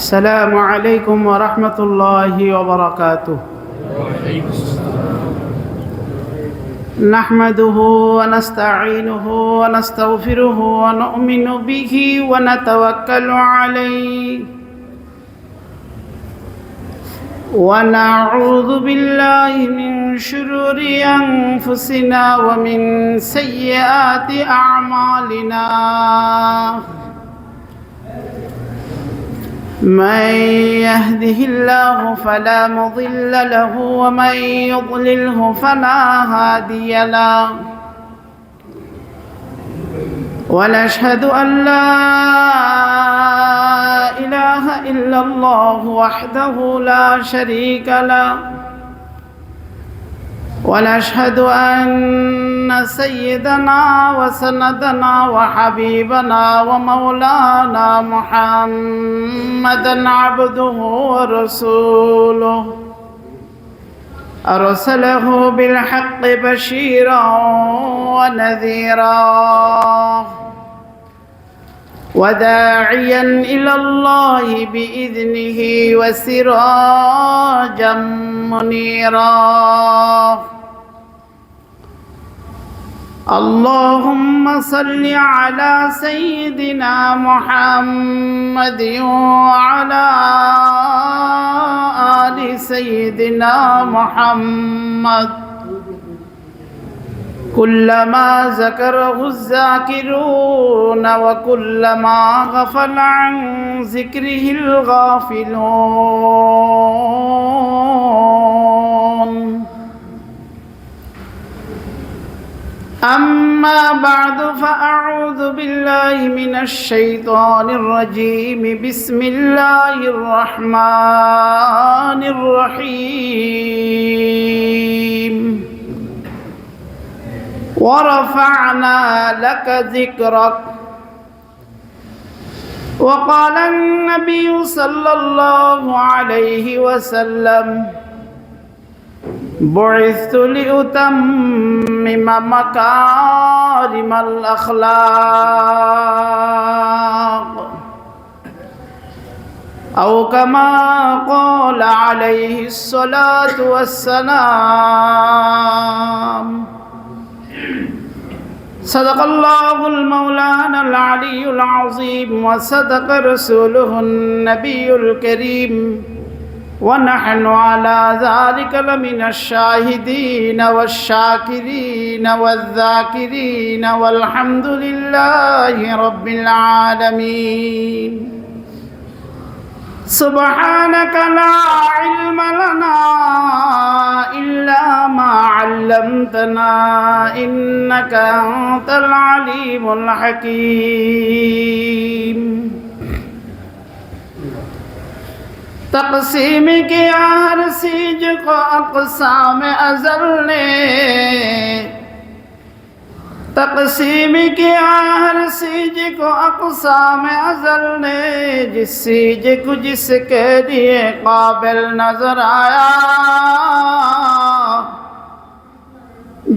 السلام عليكم ورحمة الله وبركاته. نحمده ونستعينه ونستغفره ونؤمن به ونتوكل عليه ونعوذ بالله من شرور أنفسنا ومن سيئات أعمالنا. من يهده الله فلا مضل له ومن يضلله فلا هادي له، ونشهد أن لا إله إلا الله وحده لا شريك له، ونشهد أن سيدنا وسندنا وحبيبنا ومولانا محمدا عبده ورسوله، أرسله بالحق بشيرا ونذيرا وداعيا إلى الله بإذنه وسراجا منيرا. اللهم صل على سيدنا محمد وعلى آل سيدنا محمد كلما ذكره الذاكرون وكلما غفل عن ذكره الغافلون. أما بعد فأعوذ بالله من الشيطان الرجيم. بسم الله الرحمن الرحيم. ورفعنا لك ذكرك. وقال النبي صلى الله عليه وسلم: بعثت لأتمم مكارم الأخلاق، أو كما قال عليه الصلاة والسلام. صدق الله المولانا العلي العظيم وصدق رسوله النبي الكريم، ونحن على ذلك لمن الشاهدين والشاكرين والذاكرين والحمد لله رب العالمين. سبحانك لا علم لنا إلا ما علمتنا إنك أنت العليم الحكيم. तक़सीम किया हर चीज को अक़साम अज़ल ने, तक़सीम किया हर चीज को अक़साम अज़ल ने, जिस चीज को जिसके लिए काबिल नजर आया,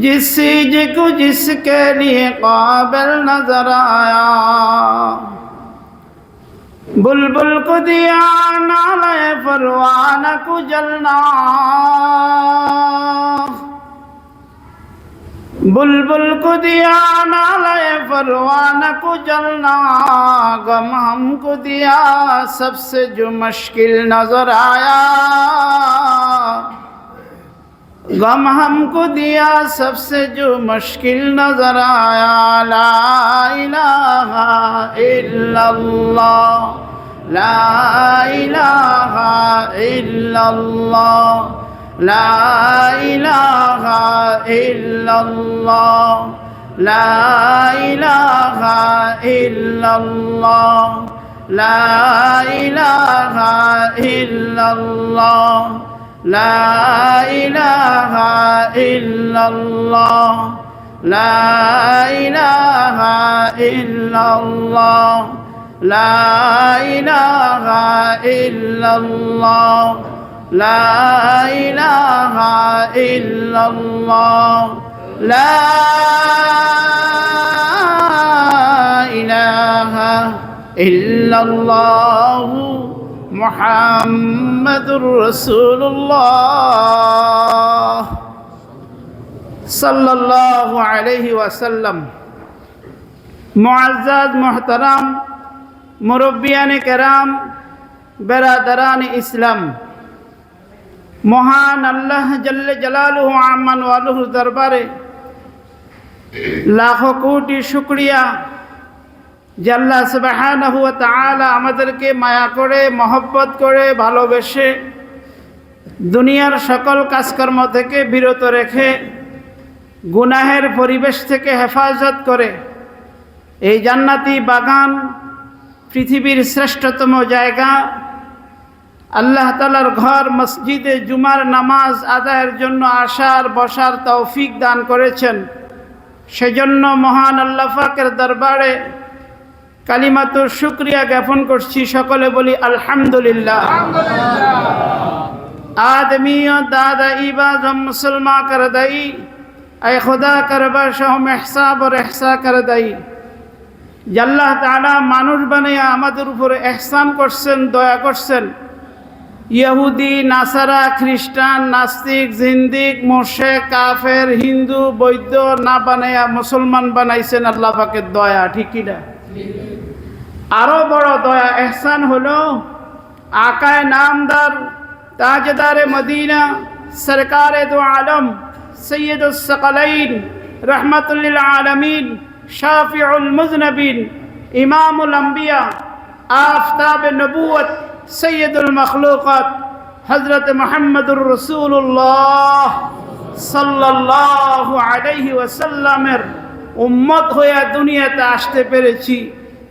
जिस चीज को जिसके लिए काबिल नजर आया। बुलबुल को दिया नाले परवाना को जलना, बुलबुल को दिया नाले परवाना को जलना। गम हमको दिया सबसे जो मुश्किल नजर आया, गम हमको दिया सबसे जो मुश्किल नजर आया। ला इलाहा इल्लल्लाह, ला इलाहा इल्लल्लाह, ला इलाहा इल्लल्लाह, ला इलाहा इल्लल्लाह, ला इलाहा इल्लल्लाह, ला इलाहा इल्लल्लाह, ला इलाहा इल्लल्लाह, ला इलाहा इल्लल्लाह, ला इलाहा इल्लल्लाह, ला इलाहा इल्लल्लाह মুহাম্মাদুর রাসূলুল্লাহ সাল্লাল্লাহু আলাইহি ওয়াসাল্লাম। মুআজ্জাজ মুহতারাম মুরব্বিয়ানে কেরাম, বেরাদারান ইসলাম, মহান আল্লাহ জাল্লে জালালুহু আম্মান ওয়ালুহু দরবারে লাখো কোটি শুকরিয়া যে আল্লাহ সুবহানাহু ওয়া তাআলা আমাদেরকে মায়া করে, মহব্বত করে, ভালোবেসে দুনিয়ার সকল কাজকর্ম থেকে বিরত রেখে গুনাহের পরিবেশ থেকে হেফাজত করে এই জান্নাতি বাগান, পৃথিবীর শ্রেষ্ঠতম জায়গা, আল্লাহ তাআলার ঘর মসজিদে জুমার নামাজ আদায়ের জন্য আসার বসার তৌফিক দান করেছেন। সেজন্য মহান আল্লাহ পাকের দরবারে কালিমাতুর শুকরিয়া জ্ঞাপন করছি। সকলে বলি আলহামদুলিল্লাহ। आदमी और दादा इबाद हम मुसलमान कर दई, ऐ खुदा करबा शहम एहसाब और एहसा कर दई। আল্লাহ তাআলা মানুষ বানিয়ে আমাদের উপরে এহসান করছেন, দয়া করছেন। ইহুদি, নাসারা, খ্রিস্টান, নাস্তিক, জিন্দিক, মুশরিক, কাফের, হিন্দু, বৌদ্ধ না বানাইয়া মুসলমান বানাইছেন আল্লাহ পাকের দয়া, ঠিক কি না? আরো বড় দয়া এহসান হলো আকায়ে নামদার, তাজদারে মদিনা, সরকারে দো আলম, সৈয়দুস সাকালাইন, রহমাতুল লিল আলামিন, শাফিউল মুজনবিন, ইমামুল আম্বিয়া, আফতাবে নবুয়ত, সৈয়দুল মখলুকাত, হযরত মুহাম্মদুর রাসূলুল্লাহ সাল্লাল্লাহু আলাইহি ওয়াসাল্লামের উম্মত হয়ে দুনিয়াতে আসতে পেরেছি।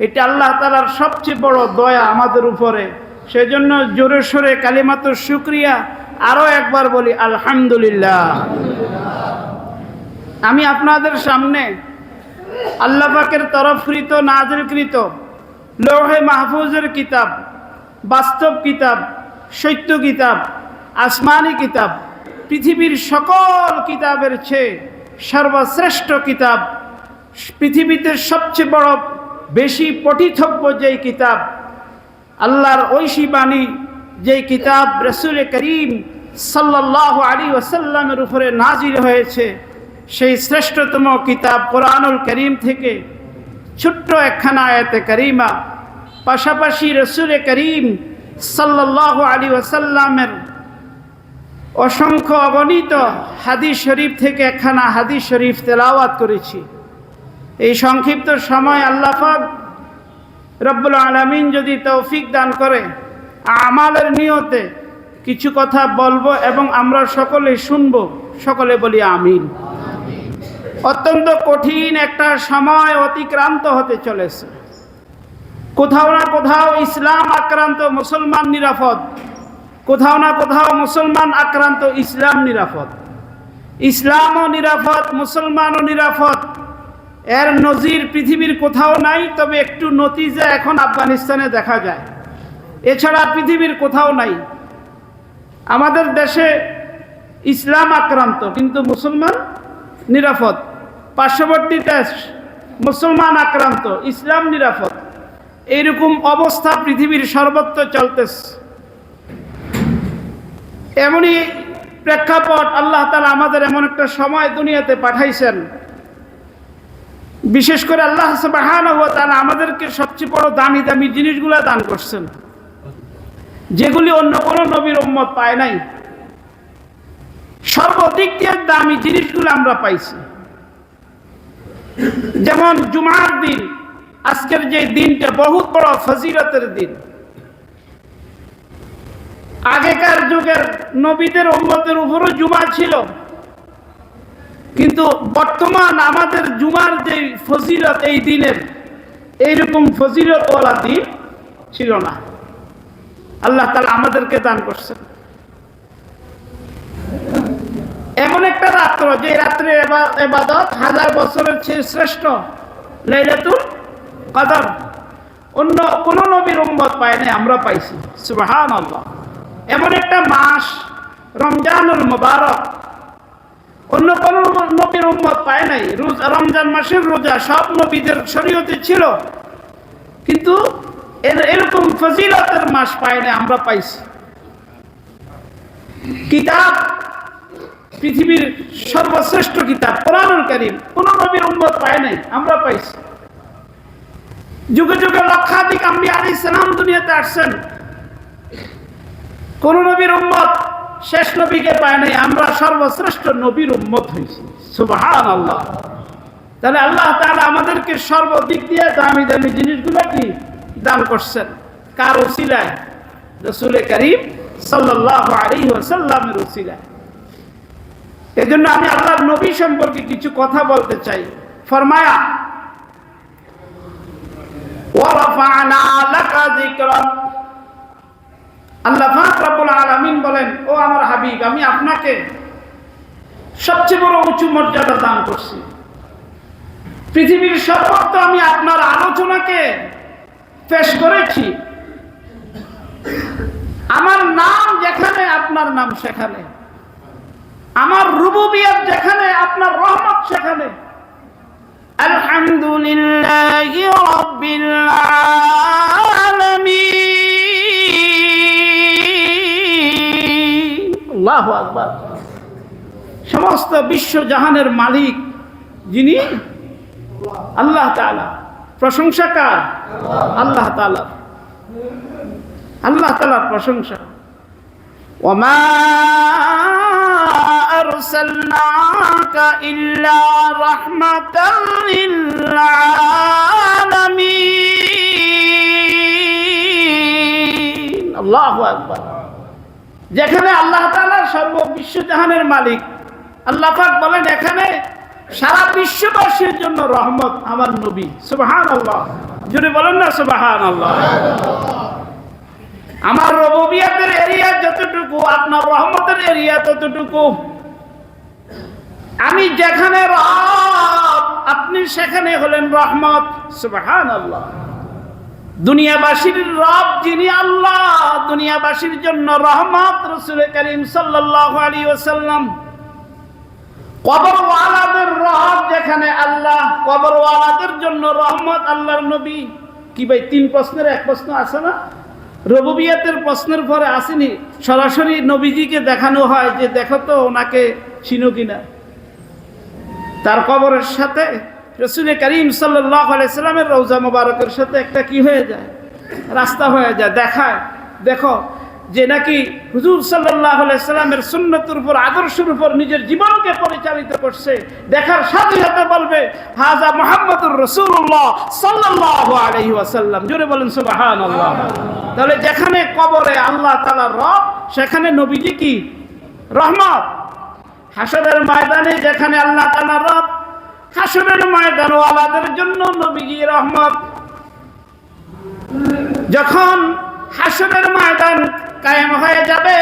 এটা আল্লাহ তাআলার সবচেয়ে বড় দয়া আমাদের উপরে। সেজন্য জোরে সোরে কালিমাতুর শুকরিয়া আরো একবার বলি আলহামদুলিল্লাহ। আমি আপনাদের সামনে আল্লাহ পাকের তরফকৃত নাযিলকৃত লৌহে মাহফুজের কিতাব, বাস্তব কিতাব, সত্য কিতাব, আসমানি কিতাব, পৃথিবীর সকল কিতাবের চেয়ে সর্বশ্রেষ্ঠ কিতাব, পৃথিবীতে সবচেয়ে বড় বেশি পঠিতব্য যেই কিতাব, আল্লাহর ঐশী বাণী যেই কিতাব রাসূল করিম সাল্লাল্লাহু আলাইহি ওয়াসাল্লামের উপরে নাজিল হয়েছে, সেই শ্রেষ্ঠতম কিতাব কোরআনুল করিম থেকে ছোট্ট একখানা আয়াতে কারিমা, পাশাপাশি রাসূল করিম সাল্লাল্লাহু আলাইহি ওয়াসাল্লামের অসংখ্য অগণিত হাদিস শরীফ থেকে একখানা হাদিস শরীফ তেলাওয়াত করেছি। এই সংক্ষিপ্ত সময় আল্লাহ পাক রব্বুল আলামিন যদি তৌফিক দান করে আমালের নিয়তে কিছু কথা বলবো এবং আমরা সকলে শুনবো। সকলে বলি আমিন। অত্যন্ত কঠিন একটা সময় অতিক্রান্ত হতে চলেছে। কোথাও না কোথাও ইসলাম আক্রান্ত মুসলমান নিরাপদ, কোথাও না কোথাও মুসলমান আক্রান্ত ইসলাম নিরাপদ। ইসলামও নিরাপদ, মুসলমানও নিরাপদ। এর নজির পৃথিবীর কোথাও নাই, তবে একটু নতিজা এখন আফগানিস্তানে দেখা যায়। এছাড়া পৃথিবীর কোথাও নাই। আমাদের দেশে ইসলাম আক্রান্ত কিন্তু মুসলমান নিরাপদ। পার্শ্ববর্তী দেশ মুসলমান আক্রান্ত, ইসলাম নিরাপদ। এইরকম অবস্থা পৃথিবীর সর্বত্র চলতেছে। এমনই প্রেক্ষাপট আল্লাহ তাআলা আমাদের এমন একটা সময় দুনিয়াতে পাঠাইছেন। বিশেষ করে আল্লাহ সুবহানাহু ওয়া তাআলা আমাদেরকে সবচেয়ে বড় দামি দামি জিনিসগুলো দান করছেন, যেগুলি অন্য কোনো নবীর উম্মত পায় নাই। সর্বাধিক দিয়ে দামি জিনিসগুলো আমরা পাইছি। যেমন জুমার দিন, আজকের যে দিনটা বহুত বড় ফজিলতের দিন। আগেকার যুগের নবীদের উম্মতের উপরও জুমা ছিল, কিন্তু বর্তমান আমাদের জুমার যে ফজিলত এই দিনের, এইরকম ফজিলতওয়ালা দিন ছিল না। আল্লাহ তাআলা আমাদেরকে দান করছেন এমন একটা রাত্র, যে রাত্রে ইবাদত 1000 বছরের চেয়ে শ্রেষ্ঠ, লাইলাতুল কদর। অন্য কোন নবীর উম্মত পায় নাই, আমরা পাইছি। সুবহানাল্লাহ। এমন একটা মাস রমজানুল মুবারক, অন্য কোন নবীর উম্মত পায় নাই। রমজান মাসের রোজা সব নবীদের শরীয়তে ছিল, কিন্তু এরকম ফজিলতের মাস পায় না, আমরা পাইছি। কিতাব, পৃথিবীর সর্বশ্রেষ্ঠ কিতাব কোরআনুল কারীম কোন নবীর উম্মত পায় নাই, আমরা পাইছি। যুগে যুগে লক্ষাধিক আম্বিয়া আলাইহিস সালাম দুনিয়াতে আসছেন, কোন নবীর উম্মত শেষ নবীকে পায় নাই, আমরা সর্বশ্রেষ্ঠ নবীর উম্মত হয়েছি। সুবহানাল্লাহ। তাহলে আল্লাহ তাআলা আমাদেরকে সর্বদিক দিয়ে দামি দামি জিনিসগুলো কি দান করছেন, কার উসিলায়? রাসূল করিম সাল্লাল্লাহু আলাইহি ওয়াসাল্লামের উসিলায়। এজন্য আমি আল্লাহর নবী সম্পর্কে কিছু কথা বলতে চাই। ফরমায়া ওয়া রাফা'না লাকা যিকরাক, আল্লাহ পাক রব্বুল আলামিন বলেন, ও আমার হাবিব, আমি আপনাকে সবচেয়ে বড় উঁচু মর্যাদা দান করছি। পৃথিবীর সর্বত্র আমি আপনার আলোচনাকে পেশ করেছি। আমার নাম যেখানে আপনার নাম সেখানে, আমার রুবুবিয়ত যেখানে আপনার রহমত সেখানে। আলহামদুলিল্লাহি রাব্বিল আলামিন। আল্লাহু আকবার। সমস্ত বিশ্ব জাহানের মালিক যিনি আল্লাহ তাআলা, প্রশংসা কার? আল্লাহ তাআলা। আল্লাহ তাআলার প্রশংসা। ওয়ামা আরসালনাকা ইল্লা রাহমাতাল লিল আলামিন। আল্লাহু আকবার। যেখানে আল্লাহ তাআলা সর্ববিশ্ব জাহানের মালিক, আল্লাহ পাক বলেন এখানে সারা বিশ্ববাসীর জন্য রহমত আমার নবী। সুবহানাল্লাহ। জোরে বলেন না সুবহানাল্লাহ। আমার রুবুবিয়তের এরিয়া যতটুকু, আপনার রহমতের এরিয়া ততটুকু। আমি যেখানে রব, আপনি সেখানে হলেন রহমত। সুবহানাল্লাহ। দুনিয়াবাসীর রব যিনি আল্লাহ, দুনিয়াবাসীর জন্য রহমত রাসূল করিম সাল্লাল্লাহু আলাইহি ওয়াসাল্লাম। কবরওয়ালাদের রব যেখানে আল্লাহ, কবরওয়ালাদের জন্য রহমত আল্লাহর নবী। কি ভাই, 3 প্রশ্নের 1 প্রশ্ন আছে না? রুবুবিয়তের প্রশ্নের পরে আসেনি, সরাসরি নবীজিকে দেখানো হয় যে দেখো তো ওনাকে চিনো কিনা। তার কবরের সাথে রাসূল করিম সাল্লাল্লাহু আলাইহি সাল্লামের রওজা মোবারকের সাথে একটা কি হয়ে যায়, রাস্তা হয়ে যায়, দেখায় দেখো যে নাকি হুজুর সাল্লাল্লাহু আলাইহি সাল্লামের সুন্নতের উপর, আদর্শের উপর নিজের জীবনকে পরিচালিত করছে। দেখার সাথে সাথে বলবে হাজা মুহাম্মাদুর রাসূলুল্লাহ সাল্লাল্লাহু আলাইহি ওয়াসাল্লাম। জোরে বলেন সুবহানাল্লাহ। তাহলে যেখানে কবরে আল্লাহ তাআলা রব, সেখানে নবীজি কি রহমত। হাসরের ময়দানে যেখানে আল্লাহ তাআলা রব, হাসরের ময়দান ওয়ালাদের জন্য নবীজি রহমত। যখন হাসরের ময়দান কায়েম হয়ে যাবে,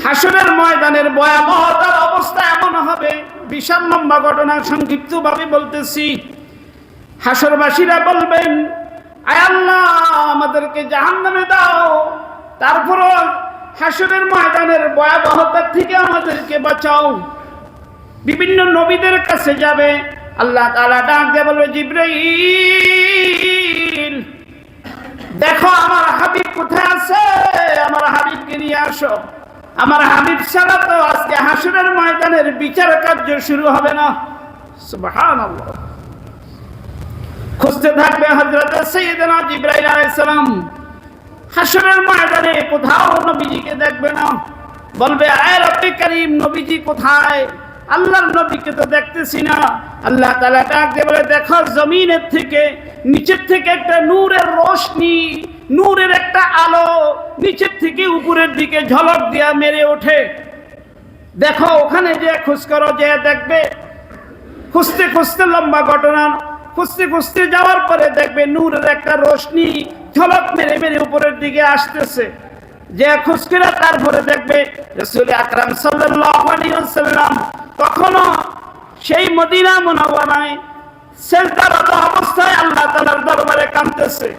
হাসরের ময়দানের ভয়াবহতার অবস্থা এমন হবে, বিশাল লম্বা ঘটনা, সংক্ষিপ্তভাবে বলতেছি। হাসরবাসীরা বলবেন, আয় আল্লাহ আমাদেরকে জাহান্নামে দাও, তারপরও হাসরের ময়দানের ভয়াবহতার থেকে আমাদেরকে বাঁচাও। বিভিন্ন নবীদের কাছে যাবে, আল্লাহ তাআলা ডাক দিয়ে বলবে, জিবরাইল দেখো আমার হাবিব কোথায় আছে, আমার হাবিবকে নিয়ে আসো। আমার হাবিব ছাড়া তো আজকে হাসরের ময়দানের বিচার কার্য শুরু হবে না। সুবহানাল্লাহ। খুঁজতে থাকবে হযরত সাইয়েদনা জিবরাইল আলাইহিস সালাম। হাসরের ময়দানে কোথাও নবীজিকে দেখবে না, বলবে আয় রব্বে করিম, নবীজি কোথায়? আল্লাহর নবীকে তো দেখতেছি না। আল্লাহ তাআলা ডাক দিয়ে বলে, দেখো জমিনের থেকে, নিচের থেকে একটা নূরের রোশনি, নূরের একটা আলো নিচের থেকে উপরের দিকে ঝলক দিয়া মেরে ওঠে। দেখো ওখানে যে খোঁজ করো, যে দেখবে। খুঁজতে খুঁজতে লম্বা ঘটনা, খুঁজতে খুঁজতে যাওয়ার পরে দেখবে নূরের একটা রোশনি ঝলক মেরে মেরে উপরের দিকে আসতেছে। যে খোঁজ করে তারপরে দেখবে রাসূল আকরাম সাল্লাল্লাহু আলাইহি ওয়াসাল্লাম তখনও সেই মদিনা মুনাওয়ারায় সেজদারত অবস্থায় আল্লাহ তাআলার দরবারে কাঁদতেছে।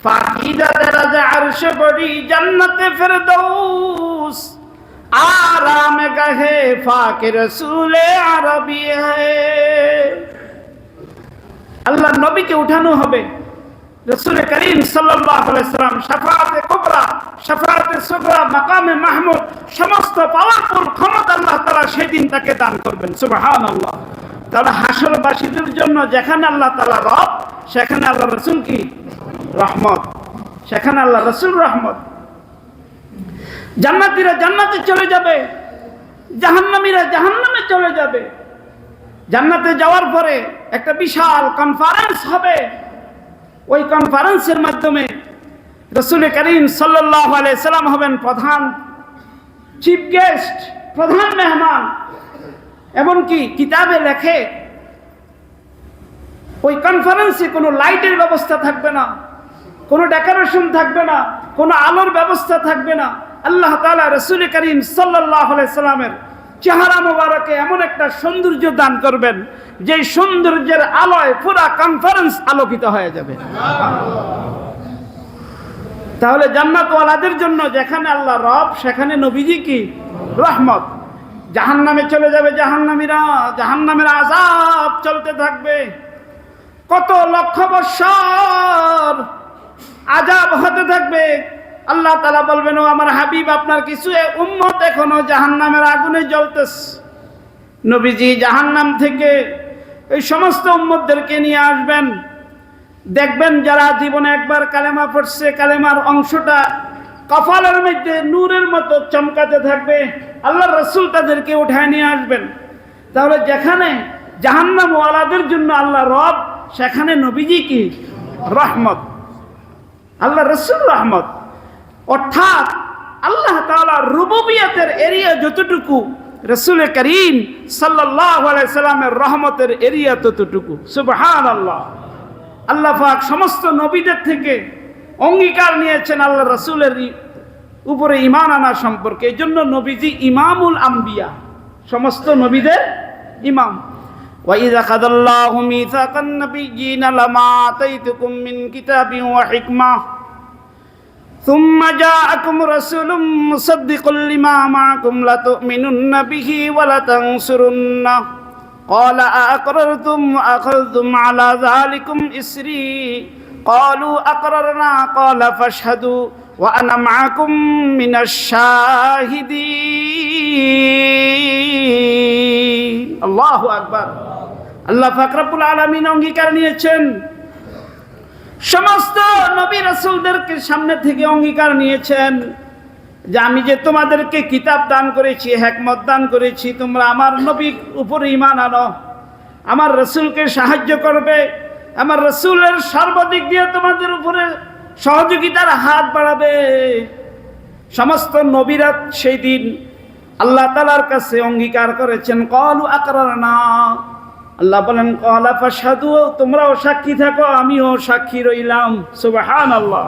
ফাকিদা দরজা আরশ বড়ি জান্নাতে ফেরদৌস আরাম গাহে ফাকে রসুলে আরবি হে। আল্লাহর নবীকে উঠানো হবে, রাসূল করিম সাল্লাল্লাহু আলাইহি সাল্লাম শাফাআতে কুবরা, শাফাআতে সুগরা, মাকামে মাহমুদ সমস্ত পাওয়ারফুল ক্ষমতা আল্লাহ তাআলা সেদিন তাকে দান করবেন। সুবহানাল্লাহ। তাহলে হাসরবাসীদের জন্য যেখানে আল্লাহ তাআলা রব, সেখানে আল্লাহ রাসূল কি রহমত, সেখানে আল্লাহ রাসূল রহমত। জান্নাতীরা জান্নাতে চলে যাবে, জাহান্নামীরা জাহান্নামে চলে যাবে। জান্নাতে যাওয়ার পরে একটা বিশাল কনফারেন্স হবে। ওই কনফারেন্সের মাধ্যমে রাসূল করিম সাল্লাল্লাহু আলাইহি সাল্লাম হবেন প্রধান চিফ গেস্ট, প্রধান মেহমান। এমনকি কিতাবে লেখে ওই কনফারেন্সে কোনো লাইটের ব্যবস্থা থাকবে না, কোনো ডেকোরেশন থাকবে না, কোনো আলোর ব্যবস্থা থাকবে না। আল্লাহ তাআলা রাসূল করিম সাল্লাল্লাহু আলাইহি সাল্লামের চেহারা মোবারকে এমন একটা সৌন্দর্য দান করবেন, যে সৌন্দর্যের আলোয় পুরা কনফারেন্স আলোকিত হয়ে যাবে। তাহলে জান্নাতওয়ালাদের জন্য যেখানে আল্লাহ রব, সেখানে নবীজি কি রহমত। জাহান্নামে চলে যাবে জাহান্নামীরা, জাহান্নামের আযাব চলতে থাকবে। কত লক্ষ বৎসর আযাব হতে থাকবে। আল্লাহ তাআলা বলবেন, ও আমার হাবিব, আপনার কিছু উম্মত এখনো জাহান্নামের আগুনে জ্বলতেছে। নবীজি জাহান্নাম থেকে এই সমস্ত উম্মতদেরকে নিয়ে আসবেন। দেখবেন যারা জীবনে একবার কালেমা পড়ছে, কালেমার অংশটা কপালের মধ্যে নূরের মতো চমকাতে থাকবে। আল্লাহ রাসূল তাদেরকে উঠায় নিয়ে আসবেন। তাহলে যেখানে জাহান্নামওয়ালাদের জন্য আল্লাহ রব, সেখানে নবীজি কি রহমত, আল্লাহ রাসূল রহমত। অর্থাৎ আল্লাহ তাআলা রুবুবিয়তের এরিয়া যতটুকু, রাসূল করিম সাল্লাল্লাহু আলাইহি সাল্লামের রহমতের এরিয়া ততটুকু। সুবহানাল্লাহ। আল্লাহ পাক সমস্ত নবীদের থেকে অঙ্গীকার নিয়েছেন আল্লাহ রাসূলের উপরে ঈমান আনা সম্পর্কে। এই জন্য নবীজি ইমামুল আম্বিয়া, সমস্ত নবীদের ইমাম। وَإِذَا أَخَذَ اللَّهُ مِيثَاقَ النَّبِيِّينَ لَمَا آتَيْتُكُم مِّن كِتَابٍ وَحِكْمَةٍ ثُمَّ جَاءَكُمْ رَسُولٌ مُّصَدِّقٌ لِّمَا مَعَكُمْ لَتُؤْمِنُنَّ بِهِ وَلَتَنصُرُنَّهُ قَالَ أَأَقْرَرْتُمْ وَأَخَذْتُمْ عَلَى ذَلِكُمْ إِصْرِي قَالُوا أَقْرَرْنَا قَالَ فَاشْهَدُوا وَأَنَا مَعَكُمْ مِنَ الشَّاهِدِينَ। আল্লাহু আকবার। আল্লাহ পাক রব্বুল আলামিন অঙ্গীকার নিয়েছেন, সমস্ত নবী রাসূলদেরকে সামনে থেকে অঙ্গীকার নিয়েছেন যে আমি যে তোমাদেরকে কিতাব দান করেছি, হিকমত দান করেছি, তোমরা আমার নবীর উপরে ঈমান আনো, আমার রাসূলকে সাহায্য করবে, আমার রাসূলের সর্বদিক দিয়ে তোমাদের উপরে সহযোগিতার হাত বাড়াবে। সমস্ত নবীরা সেই দিন আল্লাহ তাআলার কাছে অঙ্গীকার করেছেন, ক্বালু আকরারনা। আল্লাহ বলেন, ক্বালা ফাশহাদু, তোমরাও সাক্ষী থাকো, আমিও সাক্ষী রইলাম। সুবহানাল্লাহ।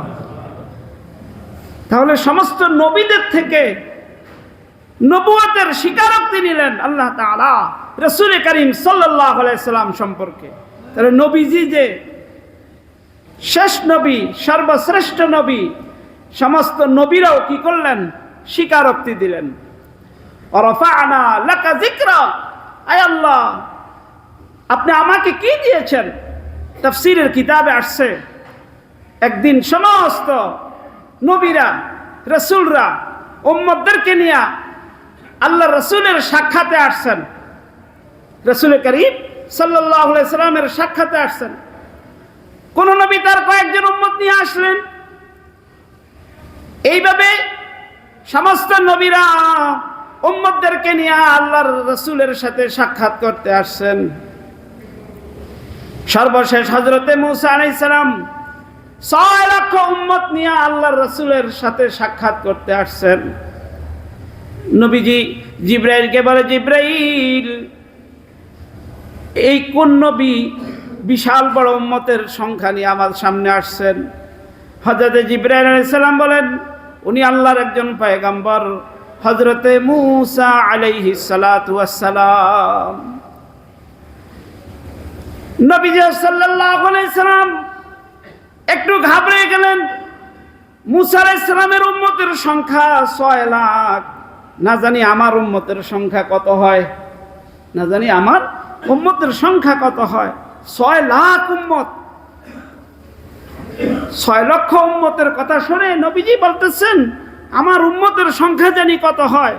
তাহলে সমস্ত নবীদের থেকে নবুয়তের স্বীকারোক্তি নিলেন আল্লাহ তাআলা রাসূল করিম সাল্লাল্লাহু আলাইহি সাল্লাম সম্পর্কে। তাহলে নবীজি যে শেষ নবী, সর্বশ্রেষ্ঠ নবী, সমস্ত নবীরাও কি করলেন? স্বীকারোক্তি দিলেন। ওয়ারাফা'না লাকা যিকরাক, আয় আল্লাহ, আপনি আমাকে কি দিয়েছেন? তাফসীরের কিতাবে আসছে, একদিন সমস্ত নবীরা রাসূলরা উম্মতদেরকে নিয়ে আল্লাহ রাসূলের সাক্ষাতে আসছেন। রাসূল করিম সাল্লাল্লাহু আলাইহি সাল্লামের সাক্ষাতে আসছেন। কোন নবী তার কয়েকজন উম্মত নিয়ে আসলেন। এইভাবে সমস্ত নবীরা উম্মতদেরকে নিয়ে আল্লাহর রাসূলের সাথে সাক্ষাৎ করতে আসছেন। সর্বশেষ হযরতে মূসা আলাইহিস সালাম 6 লক্ষ উম্মত নিয়ে আল্লাহর রাসূলের সাথে সাক্ষাৎ করতে আসছেন। নবীজি জিবরাইলকে বলে, জিবরাইল, এই কোন নবী বিশাল বড় উম্মতের সংখ্যা নিয়ে আমার সামনে আসছেন? হযরতে জিবরাইল আলাইহিস সালাম বলেন, উনি আল্লাহর একজন পয়গম্বর, হযরতে মূসা আলাইহিস সালাতু ওয়াস সালাম। নবীজি সাল্লাল্লাহু আলাইহি সাল্লাম একটু ঘাবড়ে গেলেন। মূসা আলাইহিস সালামের উম্মতের সংখ্যা 6 লাখ, না জানি আমার উম্মতের সংখ্যা কত হয়, না জানি আমার উম্মতের সংখ্যা কত হয়। 6 লাখ উম্মত। 6 লক্ষ উম্মতের কথা শুনে নবীজি বলতেছেন আমার উম্মতের সংখ্যা জানি কত হয়।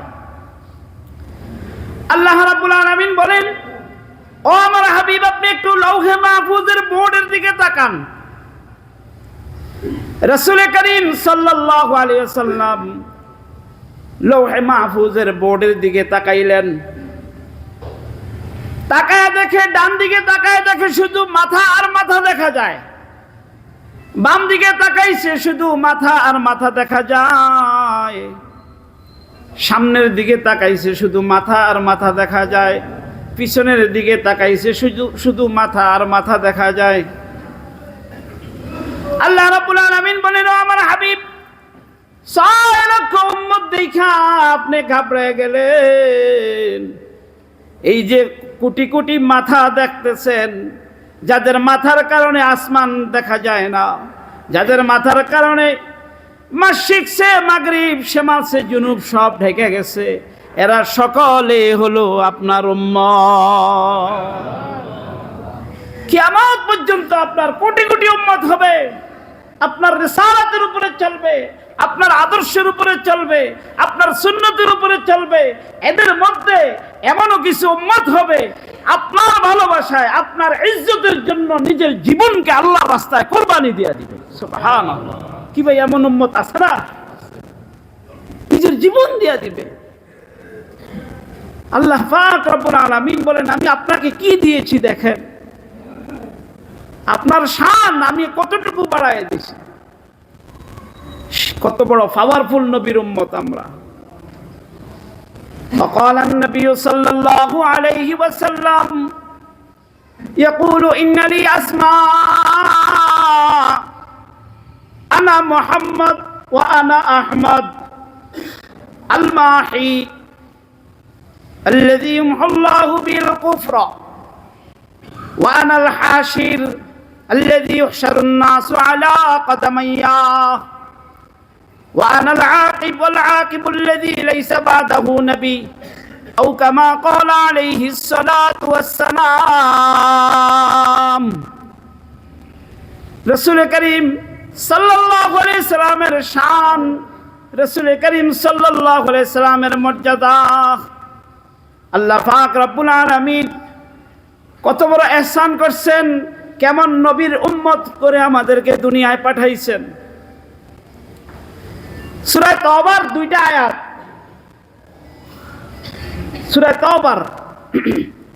আল্লাহ রাব্বুল আলামিন বলেন, ও আমার হাবিব, আপনি একটু লৌহে মাহফুজের বোর্ডের দিকে তাকান। রাসূল করিম সাল্লাল্লাহু আলাইহি ওয়াসাল্লাম লৌহে মাহফুজের বোর্ডের দিকে তাকাইলেন। তাকায় দেখে, ডান দিকে তাকায় দেখে শুধু মাথা আর মাথা দেখা যায়। বাম দিকে তাকাইছে, শুধু মাথা আর মাথা দেখা যায়। সামনের দিকে তাকাইছে, শুধু মাথা আর মাথা দেখা যায়। পিছনের দিকে তাকাইছে, শুধু মাথা আর মাথা দেখা যায়। আল্লাহ রাব্বুল আলামিন বলেন, ও আমার হাবিব, 6 লক্ষ উম্মত দেখা আপনি ঘাবড়ে গেলেন। এই যে কোটি কোটি মাথা দেখতেছেন, যাদের মাথার কারণে আসমান দেখা যায় না, যাদের মাথার কারণে মাশরিক সে মাগরিব, শিমাল সে জুনুব সব ঢেকে গেছে, এরা সকলে হলো আপনার উম্মত। কিয়ামত পর্যন্ত আপনার কোটি কোটি উম্মত হবে, আপনার রিসালাতের উপরে চলবে, আপনার আদর্শের উপরে চলবে, আপনার সুন্নতের উপরে চলবে। এদের মধ্যে এমনও কিছু উম্মত হবে আপনার ভালোবাসায়, আপনার ইজ্জতের জন্য নিজের জীবনকে আল্লাহর রাস্তায় কুরবানি দিয়ে দিবে। সুবহানাল্লাহ। কি ভাই, এমন উম্মত আছে না? নিজের জীবন দিয়ে দিবে। আল্লাহ পাক রব্বুল আলামিন বলেন, আমি আপনাকে কি দিয়েছি দেখেন, আপনার শান আমি কতটুকু বাড়ায় দিয়েছি। কত বড় পাওয়ারফুল নবীর উম্মত আমরা। فقال النبي صلى الله عليه وسلم يقول إن لي أسماء أنا محمد وأنا أحمد الماحي الذي يمحو الله به الكفر وأنا الحاشر الذي يحشر الناس على قدمي وأنا العاقب والعاقب الذي ليس بعده نبي أو كما قال عليه الصلاة والسلام। رسول كريم সাল্লাল্লাহু আলাইহি সাল্লামের শান, রাসূল করিম সাল্লাল্লাহু আলাইহি সাল্লামের মর্যাদা, আল্লাহ পাক রব্বুল আলামিন কত বড় ইহসান করছেন, কেমন নবীর উম্মত করে আমাদেরকে দুনিয়ায় পাঠাইছেন। সূরা তাওবার 2টা আয়াত, সূরা তাওবার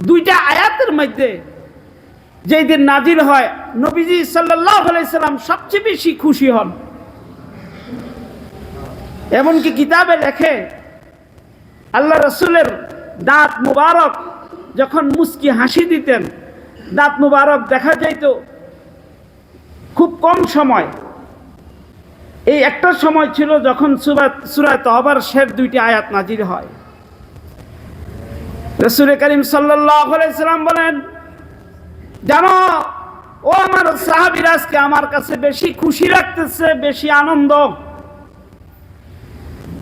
2টা আয়াতের মধ্যে যেই দিন নাজিল হয়, নবীজি সাল্লাল্লাহু আলাইহি সাল্লাম সবচেয়ে বেশি খুশি হন। এমনকি কিতাবে লেখে, আল্লাহ রাসূলের দাঁত মুবারক যখন মুস্কি হাসি দিতেন, দাঁত মুবারক দেখা যাইত খুব কম সময়। এই একটা সময় ছিল যখন সূরা তাওবার শেষ 2টি আয়াত নাজিল হয়। রাসূল করিম সাল্লাল্লাহু আলাইহি সাল্লাম বলেন, জানো ও আমার সাহাবীরা, আজকে আমার কাছে বেশি খুশি লাগতেছে, বেশি আনন্দ,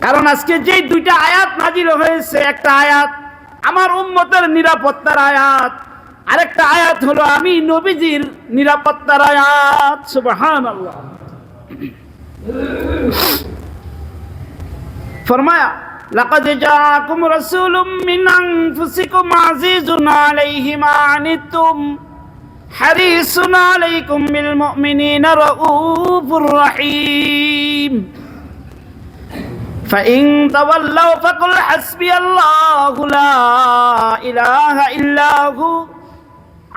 কারণ আজকে যেই 2টা আয়াত নাজিল হয়েছে, একটা আয়াত আমার উম্মতের নিরাপত্তার আয়াত, আরেকটা আয়াত হলো আমি নবীজির নিরাপত্তার আয়াত। সুবহানাল্লাহ। ফরমায়া, লাকাদ জাআকুম রাসূলুম মিন আনফুসিকুম আজিজুন আলাইহি মা আনিতুম হারিসুন আলাইকুম বিল মুমিনিনা রাউফুর রহিম فإن تولوا فقل حسبي الله لا إله إلا هو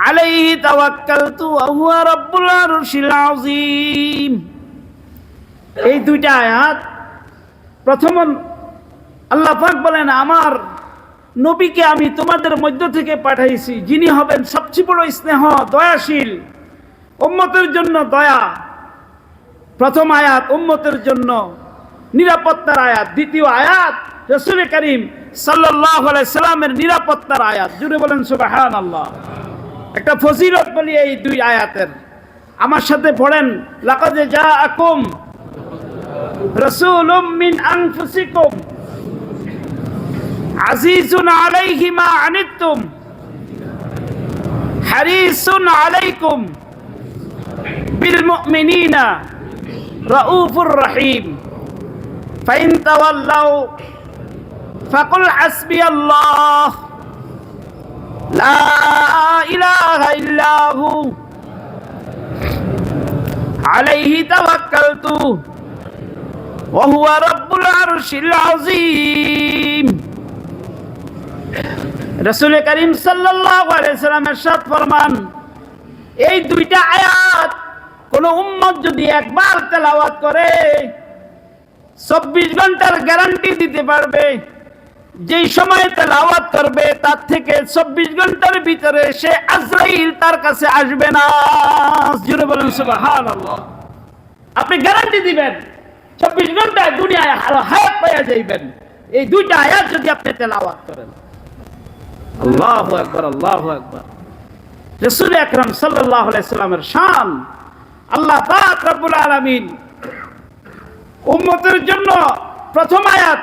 عليه توكلت وهو رب العرش العظيم। এই 2টা আয়াত, প্রথম আল্লাহ পাক বলেন, আমার নবীকে আমি তোমাদের মধ্য থেকে পাঠাইছি, যিনি হবেন সবচেয়ে বড় স্নেহ দয়াশীল, উম্মতের জন্য দয়া। প্রথম আয়াত উম্মতের জন্য নিরাপত্তার আয়াত, দ্বিতীয় আয়াত রাসূল করিম সাল্লাল্লাহু আলাইহি সাল্লামের নিরাপত্তার আয়াত। জুড়ে বলেন সুবহানাল্লাহ। একটা ফজিলত বলি এই 2 আয়াতের, আমার সাথে পড়েন, লাকাদ জাআকুম রাসূলুম মিন আনফুসিকুম আজিজুন আলাইহি মা আনিতুম হারিসুন আলাইকুম বিল মুমিনিনা রাউফুর রহিম। ফাইন তাওয়াল্লাউ ফাকুল হাসবিয়াল্লাহ লা ইলাহা ইল্লা হু আলাইহি তাওয়াক্কালতু ওয়া হুয়া রাব্বুল আরশিল আযীম। রাসূল করিম সাল্লাল্লাহু আলাইহি সাল্লাম ইরশাদ ফরমান, এই দুইটা আয়াত কোন উম্মত যদি একবার তেলাওয়াত করে 24 ঘন্টার গ্যারান্টি দিতে পারবে, যেই সময় তেলাওয়াত করবে তার থেকে 24 ঘন্টার ভিতরে সে আজরাইল তার কাছে আসবে না। জোরে বলেন সুবহানাল্লাহ। আপনি গ্যারান্টি দিবেন 24 ঘন্টায় দুনিয়ায় হায়াত পাওয়া যাইবেন এই দুইটা আয়াত যদি আপনি তেলাওয়াত করেন। আল্লাহু আকবার, আল্লাহু আকবার। রাসূল আকরাম সাল্লাল্লাহু আলাইহি সাল্লামের শান আল্লাহ পাক রব্বুল আলামিন উম্মতের জন্য প্রথম আয়াত,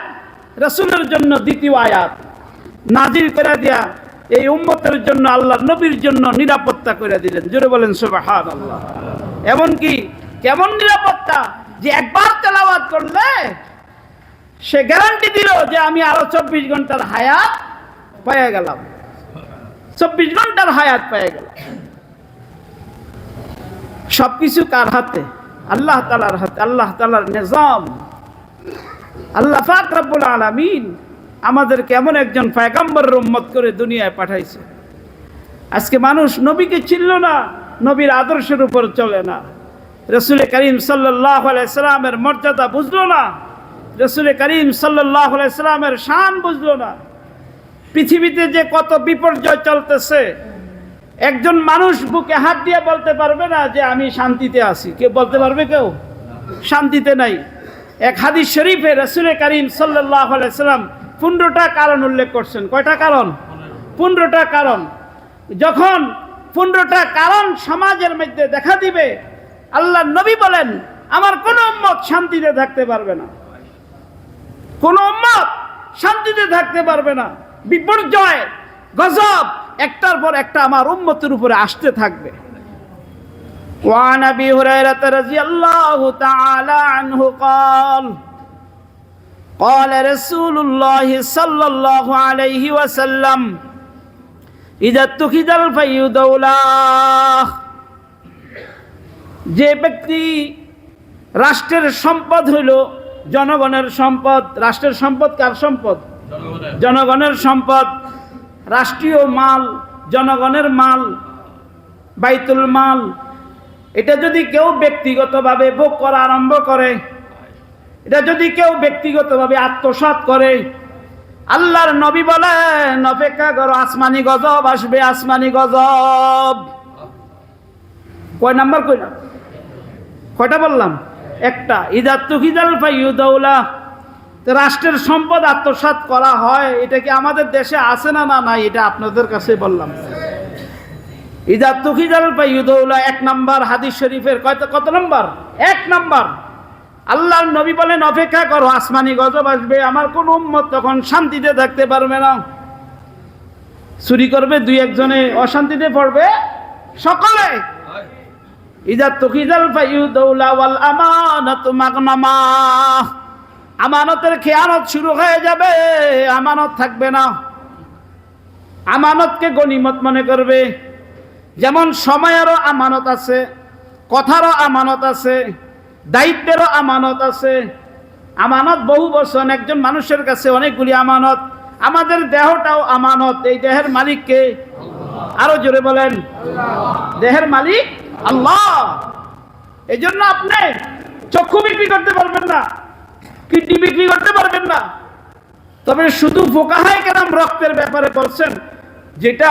রাসূলের জন্য দ্বিতীয় আয়াত নাজিল করে দেয়া এই উম্মতের জন্য আল্লাহর নবীর জন্য নিরাপত্তা করে দিলেন। জোরে বলেন সুবহানাল্লাহ। এমন কি কেমন নিরাপত্তা যে একবার তেলাওয়াত করলে সে গ্যারান্টি দিল যে আমি আরো 24 ঘন্টার হায়াত পেয়ে গেলাম, 24 ঘন্টার হায়াত পেয়ে গেলাম। সবকিছু কার হাতে? আল্লাহ তাআলার হাতে, আল্লাহ তাআলার নিজাম। আল্লাহ পাক রব্বুল আলামিন আমাদেরকে এমন একজন পয়গম্বরের উম্মত করে দুনিয়ায় পাঠাইছে। আজকে মানুষ নবীকে চিনল না, নবীর আদর্শের উপর চলে না, রাসূল করিম সাল্লাল্লাহু আলাইহি সাল্লামের মর্যাদা বুঝলো না, রাসূল করিম সাল্লাল্লাহু আলাইহি সাল্লামের শান বুঝলো না। পৃথিবীতে যে কত বিপর্যয় চলতেছে, একজন মানুষ বুকে হাত দিয়ে বলতে পারবে না যে আমি শান্তিতে আছি। কেউ বলতে পারবে? কেউ শান্তিতে নাই। এক হাদিস শরীফে রাসূল করিম সাল্লাল্লাহু আলাইহি সাল্লাম 15টা কারণ উল্লেখ করছেন। কয়টা কারণ? 15টা কারণ। যখন 15টা কারণ সমাজের মধ্যে দেখা দিবে, আল্লাহ নবী বলেন আমার কোন উম্মত শান্তিতে থাকতে পারবে না, কোন উম্মত শান্তিতে থাকতে পারবে না। বিপর্যয়, গজব একটার পর একটা আমার উম্মতের উপরে আসতে থাকবে। وعن أبي هريرة رضي الله تعالى عنه قال قال رسول الله صلى الله عليه وسلم إذا اتخذ الفي دولة, যে ব্যক্তি রাষ্ট্রের সম্পদ হইল জনগণের সম্পদ। রাষ্ট্রের সম্পদ কার সম্পদ? জনগণের সম্পদ। রাষ্ট্রীয় মাল, জনগণের মাল, বাইতুল মাল, এটা যদি কেউ ব্যক্তিগতভাবে ভোগ করা আরম্ভ করে, এটা যদি কেউ ব্যক্তিগতভাবে আত্মসাৎ করে, আল্লাহর নবী বলেন অপেক্ষা করো, আসমানি গজব আসবে, আসমানি গজব। কয় নাম্বার কইলাম? কয়টা বললাম? একটা। ইযা তুখিযাল ফাইয়ু দাওলা, রাষ্ট্রের সম্পদ আত্মসাৎ করা হয়, এটা কি আমাদের দেশে আছে না? না নাই, এটা আপনাদের কাছে বললাম। ইযা তুখিযাল ফাইয়ু দাওলা 1 নাম্বার হাদিস শরীফের কত নাম্বার? 1 নাম্বার। আল্লাহর নবী বলেন অপেক্ষা করো, আসমানি গজব আসবে, আমার কোন উম্মত তখন শান্তিতে থাকতে পারবে না। চুরি করবে 2-1 জনে, অশান্তিতে পড়বে সকলে। ইযা তুখিযাল ফাইয়ু দাওলা ওয়াল আমানাতু মাগনামা, আমানতের খেয়ানত শুরু হয়ে যাবে, আমানত থাকবে না। আমানতকে গনিমত মনে করবে। যেমন সময়েরও আমানত আছে, কথারও আমানত আছে, দায়িত্বেরও আমানত আছে। আমানত বহু বছর একজন মানুষের কাছে অনেকগুলি আমানত। আমাদের দেহটাও আমানত। এই দেহের মালিক কে? আরো জোরে বলেন। দেহের মালিক আল্লাহ। এই জন্য আপনি চক্ষু বিক্রি করতে পারবেন না, কিডনি বিক্রি করতে পারবেন না। তবে শুধু ফুকাহায়ে কেরাম রক্তের ব্যাপারে বলছেন, যেটা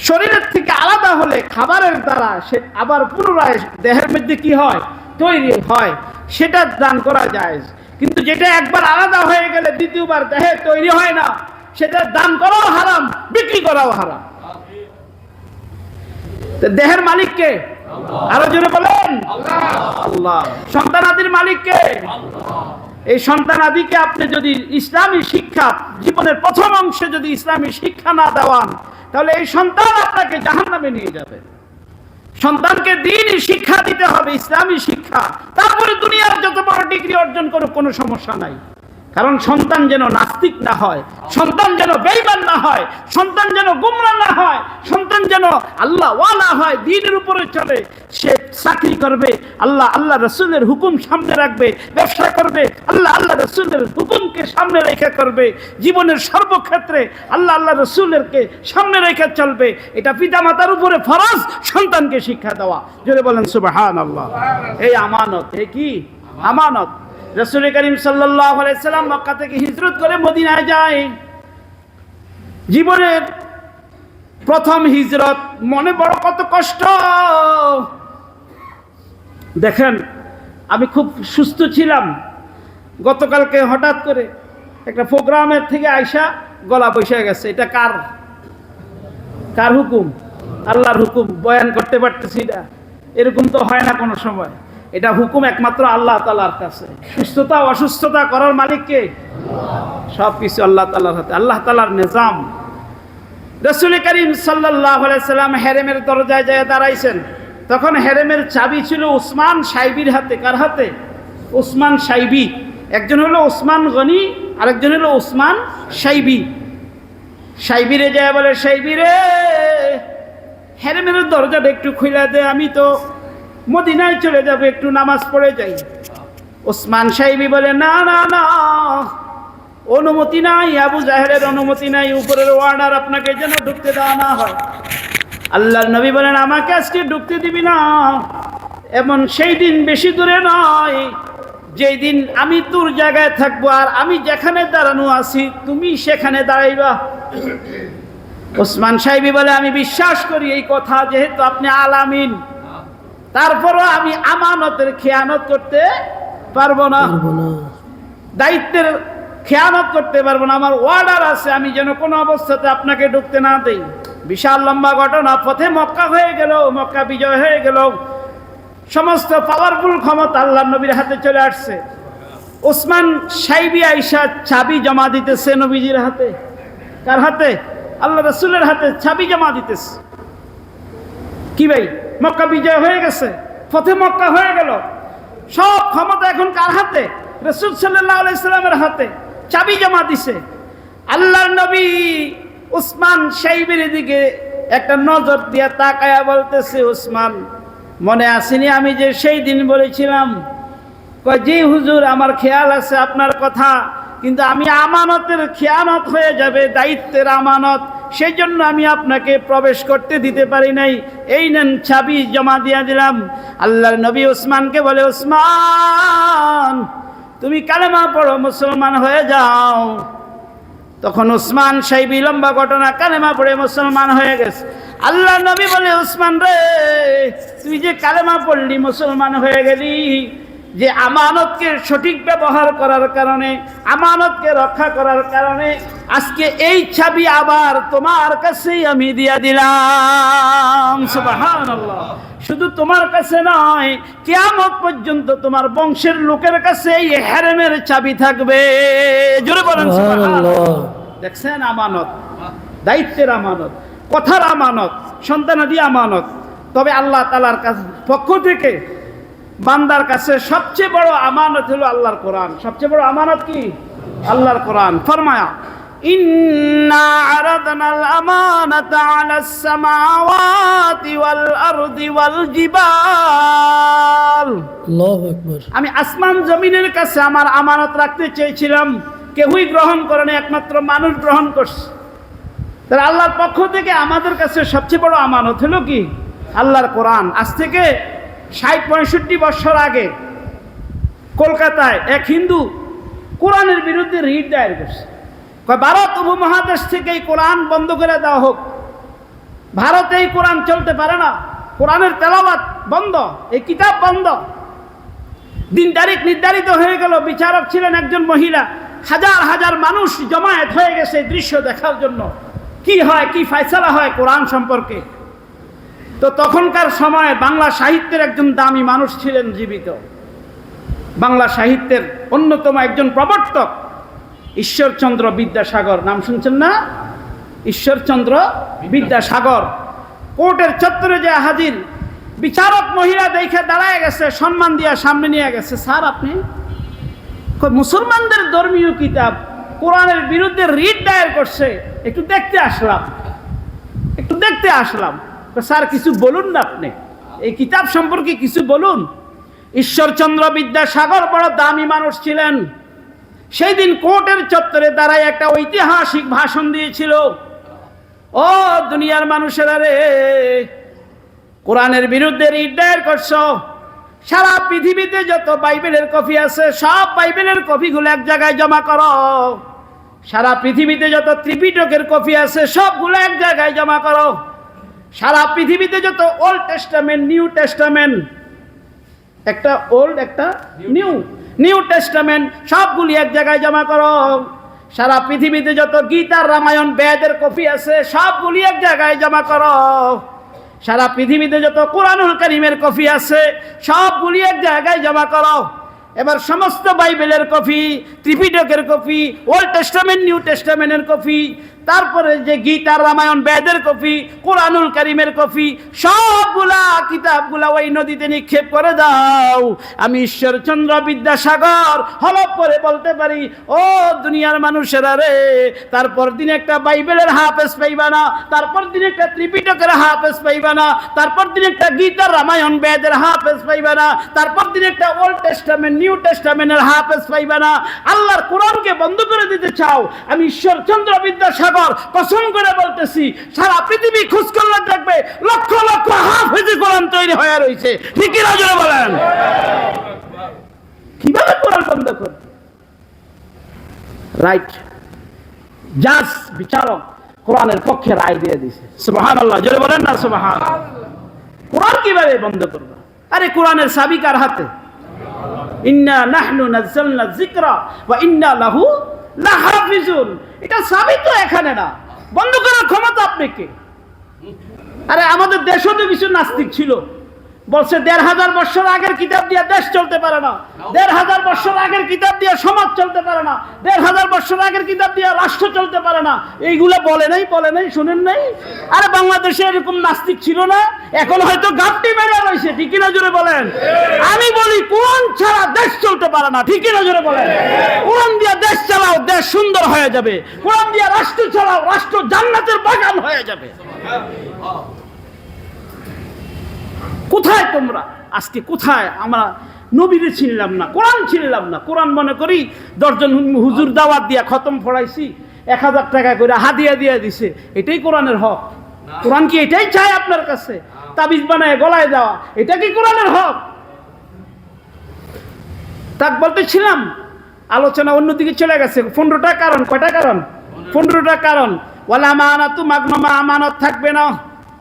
শরীরের থেকে আলাদা হলে খাবারের দ্বারা সে আবার পুনরায় দেহের মধ্যে কি হয়? তৈরি হয়, সেটা দান করা যায়। কিন্তু যেটা একবার আলাদা হয়ে গেলে দ্বিতীয়বার দেহে তৈরি হয় না, সেটা দান করাও হারাম, বিক্রি করাও হারাম। দেহের মালিক কে? আরো জোরে বলেন আল্লাহ। সন্তানাদির মালিক কে? এই সন্তানাদিকে আপনি যদি ইসলামী শিক্ষা, জীবনের প্রথম অংশে যদি ইসলামী শিক্ষা না দেওয়ান, তাহলে এই সন্তান আপনাকে জাহান্নামে নিয়ে যাবে। সন্তানকে দ্বীনি শিক্ষা দিতে হবে, ইসলামী শিক্ষা। তারপরে দুনিয়ার যত বড় ডিগ্রি অর্জন করুক, কোনো সমস্যা নাই। কারণ সন্তান যেন নাস্তিক না হয়, সন্তান যেন বেঈমান না হয়, সন্তান যেন গুমরাহ না হয়, সন্তান যেন আল্লাহ ওয়ালা হয়, দ্বীনের উপরে চলে। সে চাকরি করবে, আল্লাহ রসুলের হুকুম সামনে রাখবে, ব্যবসা করবে, আল্লাহ রসুলের হুকুমকে সামনে রেখে করবে, জীবনের সর্বক্ষেত্রে আল্লাহ রসুলেরকে সামনে রেখে চলবে। এটা পিতামাতার উপরে ফরজ, সন্তানকে শিক্ষা দেওয়া। জোরে বলেন সুবহানাল্লাহ। এই আমানত, এ কি আমানত। রাসূল করিম সাল্লাল্লাহু আলাইহি সাল্লাম মক্কা থেকে হিজরত করে মদিনায় যায়। জীবনের প্রথম হিজরত, মনে বড় কত কষ্ট। দেখেন, আমি খুব সুস্থ ছিলাম, গতকালকে হঠাৎ করে একটা প্রোগ্রামের থেকে আইসা গলা বসে গেছে। এটা কার হুকুম? আল্লাহর হুকুম। বয়ান করতে পারতেছি না, এরকম তো হয় না কোনো সময়। এটা হুকুম একমাত্র আল্লাহ তাআলার কাছে। সুস্থতা অসুস্থতা করার মালিক কে? সব কিছু আল্লাহ তাআলার হাতে, আল্লাহ তাআলার নিজাম। রাসূল করিম সাল্লাল্লাহু আলাইহি সাল্লাম হেরেমের দরজায় যায় দাঁড়াইছেন। তখন হেরেমের চাবি ছিল উসমান সাইবির হাতে। কার হাতে? উসমান সাইবি। একজন হলো উসমান গনি, আরেকজন হলো উসমান সাইবি। সাইবিরে যায় বলে, সাইবিরে হেরেমের দরজাটা একটু খুলে দে, আমি তো মদিনায় চলে যাব, একটু নামাজ পড়ে যাই। ওসমান সাহেবী বলে, না না না, অনুমতি নাই, আবু জাহেলের অনুমতি নাই, উপরের অর্ডার, আপনাকে যেন ঢুকতে দেওয়া না হয়। আল্লাহর নবী বলেন, আমাকে আজকে ঢুকতে দিবি না। এমন সেই দিন বেশি দূরে নয় যেই দিন আমি তোর জায়গায় থাকবো, আর আমি যেখানে দাঁড়ানো আছি তুমি সেখানে দাঁড়াইবা। ওসমান সাহেবী বলে, আমি বিশ্বাস করি এই কথা, যেহেতু আপনি আলামিন, তারপরও আমি আমানতের খেয়ানত করতে পারবো না, দায়িত্বের খেয়ানত করতে পারবো না। আমার অর্ডার আছে, আমি যেন কোনো অবস্থাতে আপনাকে ঢুকতে না দেই। বিশাল লম্বা ঘটনা। পথে মক্কা হয়ে গেল, মক্কা বিজয় হয়ে গেল, সমস্ত পাওয়ারফুল ক্ষমতা আল্লাহর নবীর হাতে চলে আসছে। ওসমান সাইবি আইসা চাবি জমা দিতেছে নবীজির হাতে। কার হাতে? আল্লাহ রাসূলের হাতে চাবি জমা দিতেছে। কি ভাই, মক্কা বিজয় হয়ে গেছে, পথে মক্কা হয়ে গেল, সব ক্ষমতা এখন কার হাতে? রাসূল সাল্লাল্লাহু আলাইহি সাল্লামের হাতে। চাবি জমা দিছে। আল্লাহর নবী উসমান সাইবির দিকে একটা নজর দিয়ে তাকায়া বলতেছে, উসমান, মনে আসেনি আমি যে সেই দিন বলেছিলাম? কয়, জি হুজুর, আমার খেয়াল আছে আপনার কথা, কিন্তু আমি আমানতের খেয়ানত হয়ে যাবে, দায়িত্বের আমানত, সেই জন্য আমি আপনাকে প্রবেশ করতে দিতে পারি নাই। এই নেন চাবি, জমা দিয়ে দিলাম। আল্লাহর নবী উসমানকে বলে, উসমান, তুমি কালেমা পড়ো, মুসলমান হয়ে যাও। তখন উসমান সাইবি, লম্বা ঘটনা, কালেমা পড়ে মুসলমান হয়ে গেছে। আল্লাহর নবী বলে, উসমান রে, তুই যে কালেমা পড়লি, মুসলমান হয়ে গেলি, যে আমানতকে সঠিক ব্যবহার করার কারণে, আমানতকে রক্ষা করার কারণে আজকে এই চাবি আবার তোমার কাছেই আমি দিয়া দিলাম। সুবহানাল্লাহ। শুধু তোমার কাছে নয়, কিয়ামত পর্যন্ত তোমার বংশের লোকের কাছে এই হেরেমের চাবি থাকবে। জোরে বলেন সুবহানাল্লাহ। দেখছেন, আমানত, দায়িত্বের আমানত, কথার আমানত, সন্তানাদি আমানত। তবে আল্লাহ তাআলার কাছে পক্ষ থেকে বান্দার কাছে সবচেয়ে বড় আমানত হলো আল্লাহর কোরআন। সবচেয়ে বড় আমানত কি? আল্লাহর কোরআন। ফরমায়া, ইন্না আরাদনাল আমানাতা আলাস সামাওয়াতি ওয়াল আরদি ওয়াল জিবাল। আল্লাহু আকবার। আমি আসমান জমিনের কাছে আমার আমানত রাখতে চেয়েছিলাম, কেউই গ্রহণ করেনি, একমাত্র মানুষ গ্রহণ করছে। তাহলে আল্লাহর পক্ষ থেকে আমাদের কাছে সবচেয়ে বড় আমানত হলো কি? আল্লাহর কোরআন। আজ থেকে ৬০-৬৫ বছর আগে কলকাতায় এক হিন্দু কোরআনের বিরুদ্ধে রিট দায়ের করছে। ভারত উপমহাদেশ থেকে এই কোরআন বন্ধ করে দেওয়া হোক, ভারতে এই কোরআন চলতে পারে না, কোরআনের তেলাওয়াত বন্ধ, এই কিতাব বন্ধ। দিন তারিখ নির্ধারিত হয়ে গেল। বিচারক ছিলেন একজন মহিলা। হাজার হাজার মানুষ জমায়েত হয়ে গেছে এই দৃশ্য দেখার জন্য, কি হয়, কি ফয়সালা হয় কোরআন সম্পর্কে। তো তখনকার সময়ে বাংলা সাহিত্যের একজন দামি মানুষ ছিলেন জীবিত, বাংলা সাহিত্যের অন্যতম একজন প্রবর্তক, ঈশ্বরচন্দ্র বিদ্যাসাগর। নাম শুনছেন না? ঈশ্বরচন্দ্র বিদ্যাসাগর কোর্টের চত্বরে যে হাজির। বিচারক মহিলা দেখে দাঁড়ায় গেছে, সম্মান দিয়া সামনে নিয়ে গেছে। স্যার আপনি? মুসলমানদের ধর্মীয় কিতাব কোরআনের বিরুদ্ধে রিট দায়ের করছে, একটু দেখতে আসলাম। স্যার কিছু বলুন না, আপনি এই কিতাব সম্পর্কে কিছু বলুন। ঈশ্বরচন্দ্র বিদ্যাসাগর বড় দামি মানুষ ছিলেন। সেই দিন কোর্টের চত্বরে দাঁড়ায় একটা ঐতিহাসিক ভাষণ দিয়েছিল। ও দুনিয়ার মানুষেরা রে, কোরআনের বিরুদ্ধে রিট দায়ের করছো, সারা পৃথিবীতে যত বাইবেলের কপি আছে সব বাইবেলের কপিগুলো এক জায়গায় জমা করো। সারা পৃথিবীতে যত ত্রিপিটকের কপি আছে সবগুলো এক জায়গায় জমা করো। সারা পৃথিবীতে যত ওল্ড টেস্টামেন্ট, নিউ টেস্টামেন্ট, একটা ওল্ড একটা নিউ টেস্টামেন্ট, সবগুলি এক জায়গায় জমা করো। সারা পৃথিবীতে যত গীতার, রামায়ণ, বেদের কপি আছে সবগুলি এক জায়গায় জমা করো। সারা পৃথিবীতে যত কোরআনুল কারীমের কপি আছে সবগুলি এক জায়গায় জমা করো। এবার সমস্ত বাইবেলের কপি, ত্রিপিটকের কপি, ওল্ড টেস্টামেন্ট, নিউ টেস্টামেন্টের কপি, তারপরে যে গীতা, রামায়ণ, বেদের কপি, কোরআনুল কারীমের কপি, সবগুলা কিতাবগুলা ওই নদীতে নিক্ষেপ করে দাও। আমি ঈশ্বরচন্দ্র বিদ্যাসাগর হলপ করে বলতে পারি, ও দুনিয়ার মানুষেরা রে, তারপর দিন একটা বাইবেলের হাফেজ পাইবা না, তারপর দিন একটা ত্রিপিটকের হাফেজ পাইবা না, তারপর দিন একটা গীতা, রামায়ণ, বেদের হাফেজ পাইবা না, তারপর দিন একটা ওল্ড টেস্টামেন্ট, নিউ টেস্টামেন্টের হাফেজ পাইবা না। আল্লাহর কোরআনকে বন্ধ করে দিতে চাও? আমি ঈশ্বরচন্দ্র বিদ্যাসাগর কসম করে বলতেছি, সারা পৃথিবী খোঁজ করলে দেখবে লক্ষ লক্ষ হাফেজ কোরআন তৈরি হয়ে রয়েছে। ঠিক কি না জোরে বলেন? কিভাবে কোরআন বন্ধ করবে? রাইট, জাজ, বিচারক কোরআনের পক্ষে রায় দিয়ে দিয়েছে। সুবহানাল্লাহ, জোরে বলেন না সুবহানাল্লাহ। কোরআন কিভাবে বন্ধ করবে? আরে কোরআনের চাবি কার হাতে? ইন্না নাহনু নাযালনা যিকরা ওয়া ইন্না লাহু লাহাফিজুন। এটা চাবি তো এখানে না, বন্ধ করার ক্ষমতা আপনি কে? আরে আমাদের দেশও তো কিছু নাস্তিক ছিল, বলছে ১৫০০ বছর আগের কিতাব দিয়ে দেশ চলতে পারে না, ১৫০০ বছর আগের কিতাব দিয়ে সমাজ চলতে পারে না, ১৫০০ বছর আগের কিতাব দিয়ে রাষ্ট্র চলতে পারে না। এইগুলা বলে নাই, শুনেন নাই? আরে বাংলাদেশে এরকম নাস্তিক ছিল না, এখন হয়তো গাপটি মেরে রয়েছে। ঠিক কিনা জোরে বলেন? আমি বলি কোরআন ছাড়া দেশ চলতে পারে না। ঠিক কিনা জোরে বলেন? কোরআন দিয়ে দেশ চালাও, দেশ সুন্দর হয়ে যাবে। কোরআন দিয়ে রাষ্ট্র চালাও, রাষ্ট্র জান্নাতের বাগান হয়ে যাবে। কোথায় তোমরা আজকে? কোথায়? আমরা নবীরে চিনলাম না, কোরআন চিনলাম না। কোরআন মনে করি ১০ জন হুজুর দাওয়াত দিয়া খতম পড়াইছি, ১০০০ টাকা করে হাদিয়া দিয়ে দিছে, এটাই কোরআনের হক? কোরআন কি এটাই চায় আপনার কাছে? তাবিজ বানায় গলায় দেওয়া, এটা কি কোরআনের হক? তাক বলতেছিলাম, আলোচনা অন্যদিকে চলে গেছে। 15টা কারণ। কয়টা কারণ? 15টা কারণ। ওয়ালা আমানাতু মাগনামা, আমানত থাকবে না।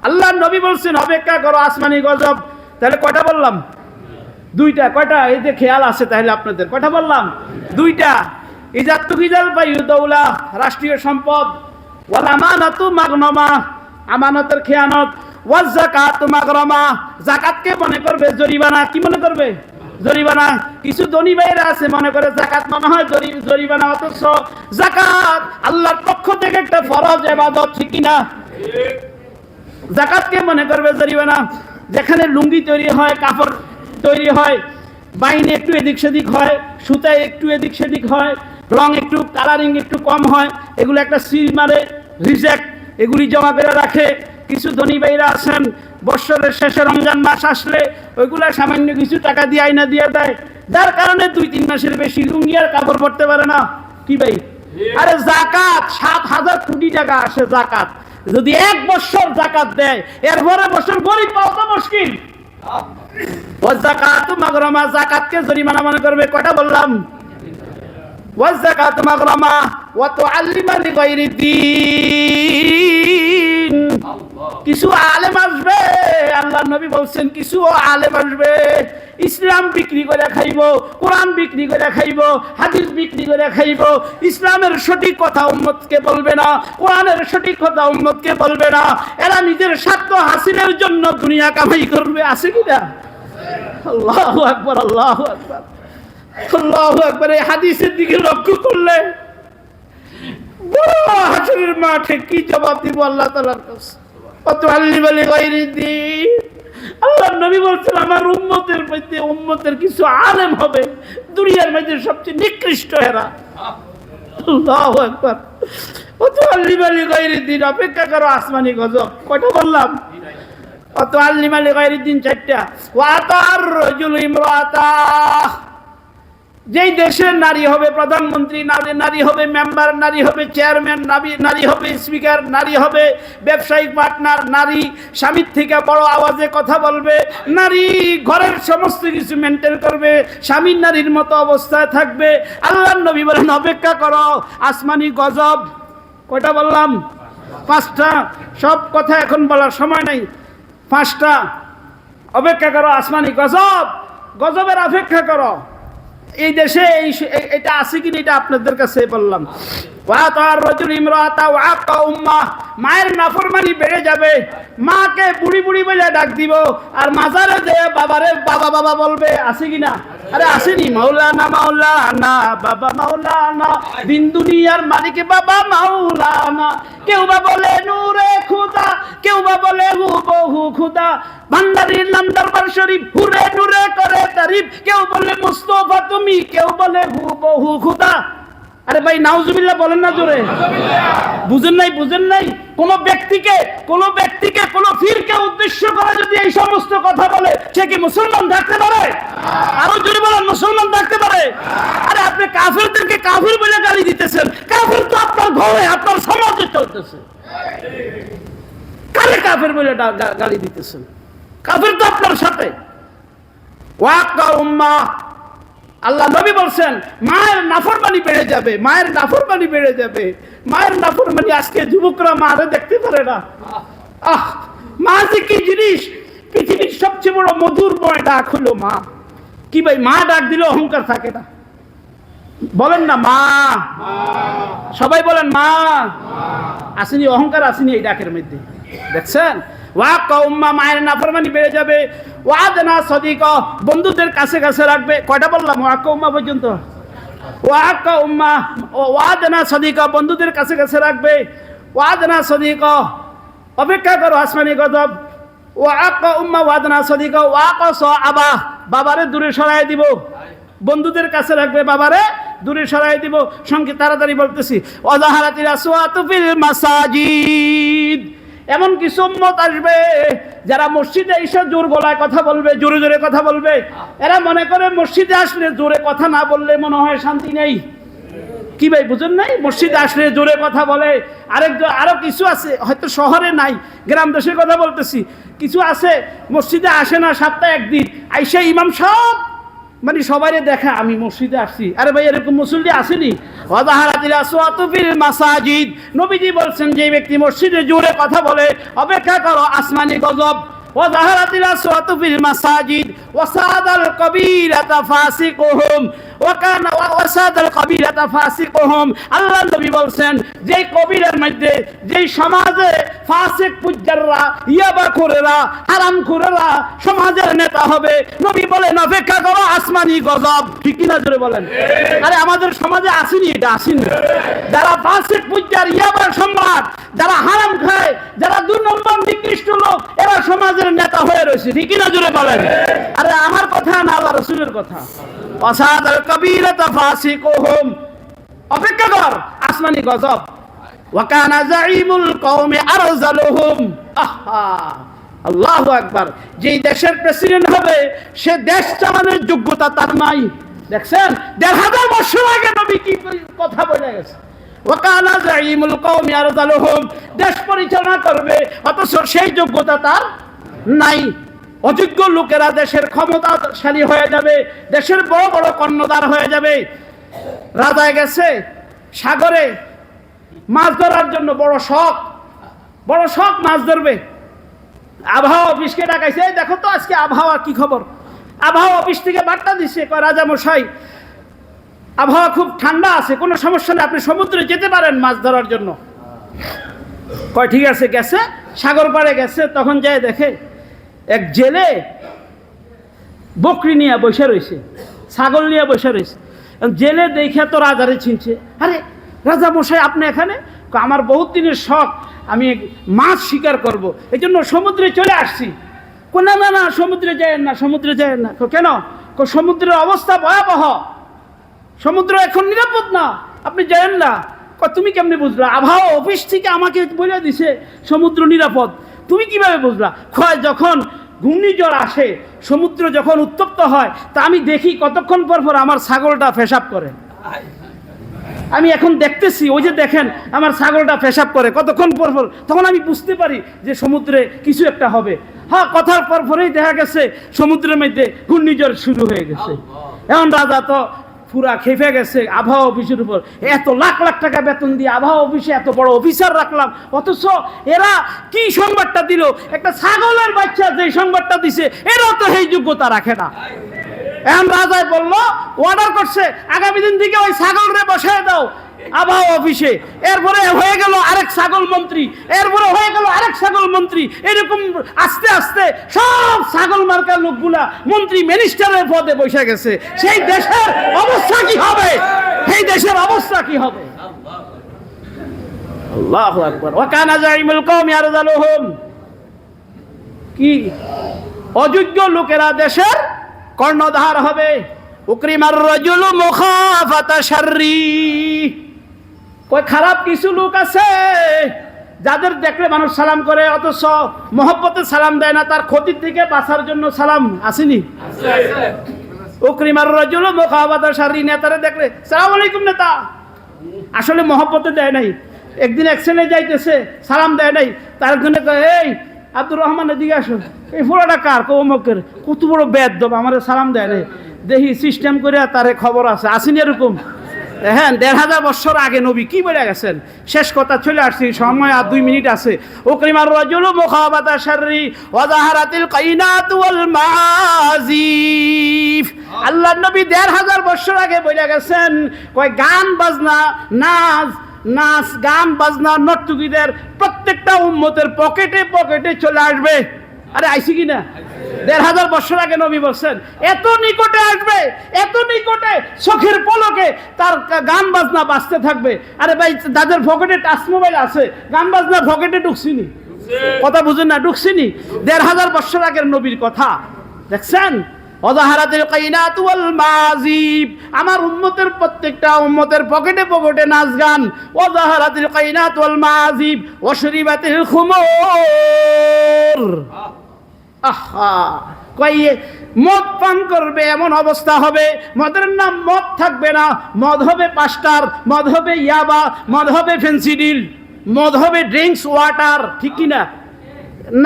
আল্লাহ নবী বলছেন অপেক্ষা করো আসমানি গজব। তাহলে কয়টা বললাম? 2টা। কয়টা? এই যে খেয়াল আছে তাহলে আপনাদের। কয়টা বললাম? 2টা। ইজাতুকিজাল বাইউদৌলা, রাষ্ট্রীয় সম্পদ। ওয়াল আমানাতু মাগনামা, আমানতের খেয়ানত। ওয়াজ যাকাতু মাগরামা, যাকাতকে মনে করবে জরিমানা। কি মনে করবে? জরিমানা। কিছু ধনী ভাইরা আছে মনে করে যাকাত মনে হয় জরিমানা, অথচ যাকাত আল্লাহর পক্ষ থেকে একটা ফরজ ইবাদত। ঠিক কিনা? যাকাতকে মনে করবে জরিমানা। যেখানে লুঙ্গি তৈরি হয়, কাপড় তৈরি হয়, বাইনে একটু এদিক সেদিক হয়, সুতায় একটু এদিক সেদিক হয়, রং একটু, কালারিং একটু কম হয়, এগুলো একটা সিল মারে, রিজেক্ট, এগুলি জমা করে রাখে। কিছু ধনী ভাইরা আছেন বৎসরের শেষে রমজান মাস আসলে ওইগুলা সামান্য কিছু টাকা দিয়ে আইনা দিয়ে দেয়, যার কারণে 2-3 মাসের বেশি লুঙ্গি আর কাপড় পরতে পারে না। কি ভাই? আরে যাকাত ৭,০০০ কোটি টাকা আসে যাকাত। যদি 1 বছর যাকাত দেয়, এরপরে বছর গরিব পাওয়া তো মুশকিল। ওয়াজ যাকাতু মাগরামা, যাকাতকে জরিমানা মনে করবে। কয়টা বললাম? ওয়াজ যাকাতু মাগরামা ওয়া তুআল্লিমা লিগাইরি দ্বীন। কিছু আলেম আসবে, আল্লাহ নবী বলছেন কিছু আলেম আসবে, ইসলাম বিক্রি করে খাইব, কোরআন বিক্রি করে খাইব, হাদিস বিক্রি করে খাইব। ইসলামের সঠিক কথা উম্মতকে বলবে না, কোরআনের সঠিক কথা উম্মতকে বলবে না। এরা নিজের স্বার্থ হাসিলের জন্য দুনিয়া কামাই করবে। আছে কি না? আল্লাহু আকবার, আল্লাহু আকবার, আল্লাহু আকবার। এই হাদিসের দিকে লক্ষ্য করলে বড় হাসরের মাঠে কি জবাব দিব আল্লাহ তাআলার কাছে? আল্লাহর নবী বলছেন আমার উম্মতের কিছু আলেম হবে দুনিয়ার মধ্যে সবচেয়ে নিকৃষ্ট এরা। আল্লাহু আকবার। অত আল্লিমালি গায়রির দিন, অপেক্ষা করো আসমানি গজব। কয়টা বললাম? অত আল্লিমালি গায়রির দিন 4টা। ওয়াতার রাজুল ইমরাতা, যেই দেশের নারী হবে প্রধানমন্ত্রী, নারী হবে মেম্বার, নারী হবে চেয়ারম্যান, নারী হবে স্পিকার, নারী হবে ব্যবসায়িক পার্টনার, নারী স্বামীর থেকে বড় আওয়াজে কথা বলবে, নারী ঘরের সমস্ত কিছু মেনটেন করবে, স্বামীর নারীর মতো অবস্থায় থাকবে। আল্লাহর নবী বলেন অপেক্ষা করো আসমানি গজব। কয়টা বললাম? 5টা। সব কথা এখন বলার সময় নাই। 5টা। অপেক্ষা করো আসমানি গজব, গজবের অপেক্ষা করো। এই দেশে এটা আছে কিনা এটা আপনাদের কাছে বললাম। ওয়াতার রাজুল ইমরাতা ওয়াকা উম্মা, মায়ের নাফরমানি বেড়ে যাবে, মাকে বুড়ি বুড়ি বলে ডাক দিব, আর মাজারে যে বাবারে বাবা বাবা বলবে। আছে কিনা? আরে আসেনি? মাওলানা মাওলানা বাবা মাওলানা, দিন দুনিয়ার মালিক বাবা মাওলানা। কেউ বা বলে নূরে খুদা, কেউ বা বলে হুবহু খুদা, ভান্ডারির নাম দরবার শরীফ, হুরে নূরে করে তারিফ। কেউ বলে মুস্তফা তুমি, কেউ বলে হুবহু খুদা। আরে ভাই নাউজুবিল্লাহ বলেন না জোরে। বুঝেন নাই? কোন ব্যক্তিকে কোন ফিরকে উদ্দেশ্য করে যদি এই সমস্ত কথা বলে, সে কি মুসলমান থাকতে পারে? আরো জোরে বলেন, মুসলমান থাকতে পারে? আরে আপনি কাফেরদেরকে কাফের বলে গালি দিতেছেন, কাফের তো আপনার ঘরে আপনার সমাজে চলতেছে। কারে কাফের বলে গালি দিতেছেন? কাফের তো আপনার সাথে। ওয়াকা উম্মা, আল্লাহ নবী বলছেন মায়ের নাফরমানি বেড়ে যাবে, মায়ের নাফরমানি বেড়ে যাবে। মায়ের নাফরমানি আজকে যুবকরা মারে দেখতে পারে না। মা যে কি জিনিস, পৃথিবীর সবচেয়ে বড় মধুরময় ডাক হলো মা। কি ভাই, মা ডাক দিলে অহংকার থাকে না? বলেন না মা। সবাই বলেন মা। আসেনি অহংকার, আসেনি এই ডাকের মধ্যে? দেখছেন? ওয়াকা উম্মা, মায়ের নাফরমানি বেড়ে যাবে। ওয়াদনা সদিকা, বন্ধুদের কাছে কাছে রাখবে। কয়টা বললাম? ওয়াকা উম্মা পর্যন্ত। ওয়াকা উম্মা ওয়াদনা সদিকা, বন্ধুদের কাছে কাছে রাখবে। ওয়াদনা সদিকা, অপেক্ষা করো আসমানি গজব। ওয়াকা উম্মা ওয়াদনা সদিকা ওয়াকা সাবা, বাবারে দূরে সরাই দিব। বন্ধুদের কাছে রাখবে, বাবারে দূরে সরাই দিব। সঙ্গে তাড়াতাড়ি বলতেছি, ওয়াজাহারাতিল আসওয়াতু ফিল মাসাজিদ, এমন কিছু উম্মত আসবে যারা মসজিদে এসে জোর গলায় কথা বলবে, জোরে জোরে কথা বলবে। এরা মনে করে মসজিদে আসলে জোরে কথা না বললে মনে হয় শান্তি নেই। কি ভাই বুঝেন নাই? মসজিদে আসলে জোরে কথা বলে। আরো কিছু আছে, হয়তো শহরে নাই, গ্রাম দেশের কথা বলতেছি। কিছু আছে মসজিদে আসে না, সপ্তাহে একদিন আইসা ইমাম সব মানে সবাই দেখা আমি মসজিদে আসছি। আরে ভাই এরকম মুসল্লি আসেনি? ওয়াজাহারাতিল আসওয়াতু ফিল মাসাজিদ, নবীজি বলছেন যে ব্যক্তি মসজিদে জোরে কথা বলে, অপেক্ষা করো আসমানি গজব। ওয়াজাহারাতিল আসওয়াতু ফিল মাসাজিদ ওয়াসাদাল কবীরাতা ফাসিকুহুম ওয়াকানা ওয়াসাদাল কবীরাতা ফাসিকুহুম, আল্লাহ নবী বলছেন যেই কবিরের মধ্যে, যেই সমাজে ফাসিক পুজ্জাররা, ইয়াবাখোরেরা, হারামখোরেরা সমাজের নেতা হবে, নবী বলেন অপেক্ষা করো আসমানি গজব। ঠিক কিনা জোরে বলেন? আরে আমাদের সমাজে আসেনি? এটা আসেনি? যারা ফাসিক পুজ্জার, ইয়াবার সম্রাট, যারা হারাম খায়, যারা 2 নম্বর নিকৃষ্ট লোক, এরা সমাজের নেতা হয়ে রয়েছে। ঠিক কিনা জোরে বলেন? আরে আমার কথা না, আল্লাহ রাসূলের কথা। ওয়াসাদাল কবীরাতা ফাসিকুহুম, অপেক্ষা কর আসমানি গজব। ওয়া কানা যাঈমুল কওমি আরযালুহুম, আল্লাহু আকবার। যেই দেশের প্রেসিডেন্ট হবে সে দেশ চালানোর যোগ্যতা তার নাই। দেখছেন 1500 বছর আগে নবী কি কথা বলে গেছে। ওয়া কানা যাঈমুল কওমি আরযালুহুম, দেশ পরিচালনা করবে, অথচ সেই যোগ্যতা তার নাই। অযোগ্য লোকেরা দেশের ক্ষমতাশালী হয়ে যাবে, দেশের বড় বড় কর্ণধার হয়ে যাবে। রাজা গেছে সাগরে মাছ ধরার জন্য, বড় শখ মাছ ধরবে। আবহাওয়া অফিসকে ডাকাইছে, দেখো তো আজকে আবহাওয়া কি খবর। আবহাওয়া অফিস থেকে বার্তা দিচ্ছে, কয় রাজা মশাই আবহাওয়া খুব ঠান্ডা আছে, কোনো সমস্যা নেই, আপনি সমুদ্রে যেতে পারেন মাছ ধরার জন্য। কয় ঠিক আছে। গেছে সাগর পাড়ে গেছে, তখন যায় দেখে এক জেলে বকরি নিয়ে বসে রয়েছে, ছাগল নিয়ে বসে রয়েছে। জেলে দেখে তো রাজারে চিনছে। আরে রাজা মশাই আপনি এখানে? আমার বহুত দিনের শখ, আমি মাছ শিকার করব, এই জন্য সমুদ্রে চলে আসছি। না না না, সমুদ্রে যায়েন না, সমুদ্রে যায়েন না। কেন? সমুদ্রের অবস্থা ভয়াবহ, সমুদ্র এখন নিরাপদ না, আপনি যায়েন না। তুমি কেমনি বুঝলা? আবহাওয়া অফিস থেকে আমাকে বলে দিছে সমুদ্র নিরাপদ, তুমি কিভাবে বুঝলা? যখন ঘূর্ণিঝড় আসে, সমুদ্র যখন উত্তপ্ত হয়, তা আমি দেখি কতক্ষণ পর পর আমার ছাগলটা পেশাব করে। আমি এখন দেখতেছি, ওই যে দেখেন আমার ছাগলটা পেশাব করে কতক্ষণ পর পর, তখন আমি বুঝতে পারি যে সমুদ্রে কিছু একটা হবে। হ্যাঁ, কথার পর পরেই দেখা গেছে সমুদ্রের মধ্যে ঘূর্ণিঝড় শুরু হয়ে গেছে। এখন রাজা তো পুরা খেপে গেছে আবহাওয়া অফিসের উপর। এত লাখ লাখ টাকা বেতন দিয়ে আবহাওয়া অফিসে এত বড় অফিসার রাখলাম, অথচ এরা কি সংবাদটা দিল? একটা ছাগলের বাচ্চা যে সংবাদটা দিছে, এরা তো এই যোগ্যতা রাখে না। এখন রাজায় বললো, অর্ডার করছে আগামী দিন থেকে ওই ছাগলরে বসায় দাও আবহাওয়া অফিসে। এরপরে হয়ে গেল আরেক ছাগল মন্ত্রী, এরপরে হয়ে গেল আরেক ছাগল মন্ত্রী। এরকম আস্তে আস্তে সব ছাগল মার্কা লোকগুলা মন্ত্রী মিনিস্টারের পদে বসে গেছে। সেই দেশের অবস্থা কি হবে? সেই দেশের অবস্থা কি হবে? আল্লাহু আকবার। ওয়া কানা জাইমুল কওমি আরযালুহুম, কি অযোগ্য লোকেরা দেশের কর্ণধার হবে। উকরিমার রাজুলু মুখাফাতা শাররি, কই খারাপ কিছু লোক আছে যাদের দেখলে মানুষ সালাম করে, অথচ মহব্বতে সালাম দেয় না, তার ক্ষতির থেকে বাঁচার জন্য সালাম আসেনি। উকরিমার রাজুলু মুখাফাতা শাররি, নেতারে দেখলে সালাম আলাইকুম নেতা, আসলে মহব্বতে দেয় নাই। একদিন অ্যাক্সিডেন্টে যাইতেছে, সালাম দেয় নাই, তার জন্য এই আব্দুর রহমান এদিকে আসো, এই ফোড়াটা কার? কৌমকের। কত বড় বেয়াদব, আমার সালাম দেয় নাই। দেখি সিস্টেম করে তারে খবর আছে, আসেনি এরকম। হ্যাঁ, ১৫০০ বছর আগে নবী কি বলে গেছেন। শেষ কথা চলে আসছি, সময় আর 2 মিনিট আছে। উকরিমার রাজুলু মুখাফাতা শাররি ওয়া যাহারাতিল কাইনাতু ওয়াল মাযিফ। আল্লাহর নবী ১৫০০ বছর আগে বলে গেছেন, কয় গান বাজনা, নাচ গান বাজনা, নর্তকীদের প্রত্যেকটা উম্মতের পকেটে পকেটে চলে আসবে। আরে আইসি কিনা? ১৫০০ বছর আগে নবী বলছেন, এত নিকটে আসবে, এত নিকটে, চোখের পলকে তার গান বাজনা বাজতে থাকবে। আরে ভাই, যাদের পকেটে টাচ মোবাইল আছে, গান বাজনা পকেটে ঢুকছিনি? কথা বুঝেন না? ঢুকছিনি। ১৫০০ বছর আগের নবীর কথা দেখছেন। ওয়াজাহারাতিল কাইনাতু ওয়াল মাযিব, আমার উম্মতের প্রত্যেকটা উম্মতের পকেটে পকেটে নাচ গান। ওয়াজাহারাতিল কাইনাতু ওয়াল মাযিব ওয়াশরিবাতিল খুমুর, আহা, কই মদ পান করবে এমন অবস্থা হবে, মদের নাম মদ থাকবে না, মদ হবে পাস্টার, মদ হবে ইয়াবা, মদ হবে ফেন্সিডিল, মদ হবে ড্রিঙ্কস ওয়াটার, ঠিক কিনা?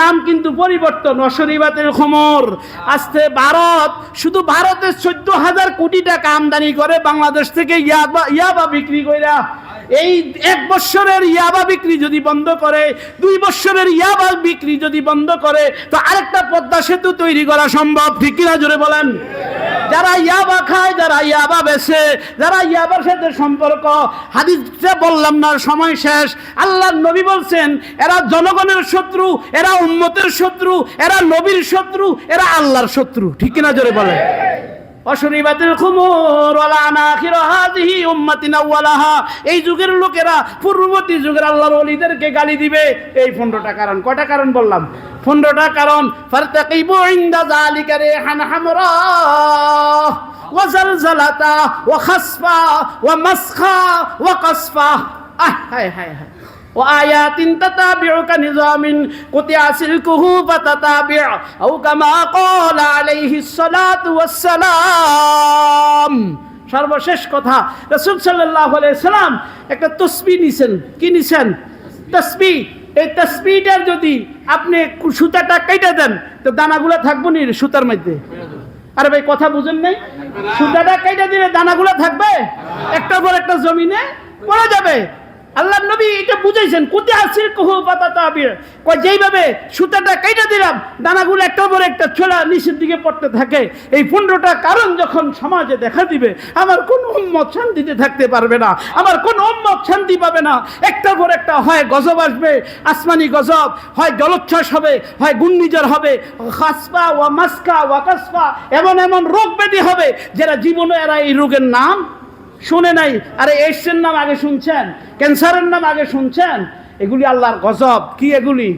নাম কিন্তু পরিবর্তন। অশরিবাতের খমর। আজকে ভারত, শুধু ভারতে ১৪,০০০ কোটি টাকা আমদানি করে বাংলাদেশ থেকে ইয়াবা বিক্রি কইরা। এই 1 বছরের ইয়াবা বিক্রি যদি বন্ধ করে, 2 বছরের ইয়াবা বিক্রি যদি বন্ধ করে, তো আরেকটা পদ্মা সেতু তৈরি করা সম্ভব, ঠিক কিনা জোরে বলেন? যারা ইয়াবা খায়, যারা ইয়াবা বেচে, যারা ইয়াবার সাথে সম্পর্ক, হাদিসে বললাম না, সময় শেষ। আল্লাহর নবী বলছেন, এরা জনগণের শত্রু, এরা উম্মতের শত্রু, এরা নবীর শত্রু, এরা আল্লাহর শত্রু, ঠিক কিনা জোরে বলেন? অশরিবাতিল খুমুর ওয়ালা আনাখিরা হাযিহি উম্মাতিন আওয়ালাহা, এই যুগের লোকেরা পূর্ববর্তী যুগের আল্লাহর ওলিদেরকে গালি দিবে। এই 15টা কারণ। কয়টা কারণ বললাম? 15টা কারণ। ফারতাকিবু ইনদা যালিকা রিহান হামরা ওয়া জালজালাতা ওয়া খাসফা ওয়া মাসখা ওয়া কাসফা। হায় হায় হায়। وآيات تتابع كنظام قطع سلكه فتتابع أو كما قال عليه الصلاة والسلام। সর্বশেষ কথা, রাসূল সাল্লাল্লাহু আলাইহি সাল্লাম একটা তসবিহ নিছেন। কি নিছেন? তসবিহ। এই তসবিহটার যদি আপনি সুতাটা কেটে দেন, তো দানাগুলো থাকবে নি সুতার মধ্যে? আরে ভাই, কথা বুঝেন নাই? সুতাটা কেটে দিলে দানাগুলো থাকবে, একটার পর একটা জমিনে পড়ে যাবে। আল্লাহর নবী এটা বুঝাইছেন, কুতে আসির কহু পাতা তাবির, কয় যেইভাবে সুতাটা কেটে দিলাম, দানাগুলো একটার পর একটা ছোলা নিচের দিকে পড়তে থাকে। এই 15টা কারণ যখন সমাজে দেখা দিবে, আমার কোন উম্মত শান্তিতে থাকতে পারবে না, আমার কোন উম্মত শান্তি পাবে না। একটার পর একটা, হয় গজব আসবে, আসমানি গজব, হয় জলোচ্ছ্বাস হবে, হয় ঘূর্ণিঝড় হবে, খাসফা ওয়া মাসকা ওয়া কাসফা, এমন এমন রোগ ব্যাধি হবে যারা জীবনে এরা এই রোগের নাম শুনে নাই। আরে এইডসের নাম আগে শুনছেন, ক্যান্সারের নাম আগে শুনছেন? এগুলি আল্লাহর গজব। কি এগুলি?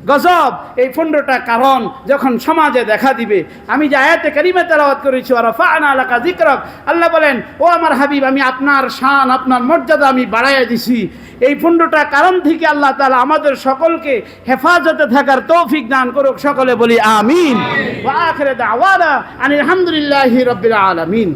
গজব। এই 15টা কারণ যখন সমাজে দেখা দিবে, আমি যে আয়াতে কারিমা তেলাওয়াত করেছি ওয়া রাফা'না লাকা যিকরাক, আল্লাহ বলেন ও আমার হাবিব আমি আপনার শান আপনার মর্যাদা আমি বাড়াইয়া দিছি। এই 15টা কারণ থেকে আল্লাহ তাআলা আমাদের সকলকে হেফাজতে থাকার তৌফিক দান করুক। সকলে বলি আমিন। ওয়া আখিরু দাওয়ানা আনিল হামদুলিল্লাহি রাব্বিল আলামিন।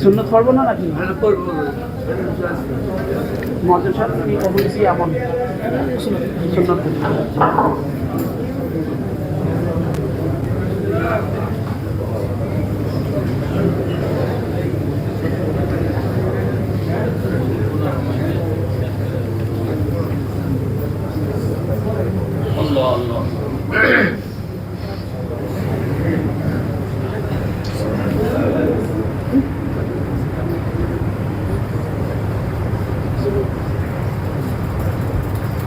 সুন্নত পড়বো না নাকি? মদের সাথে কি বলছি এমন সুন্নত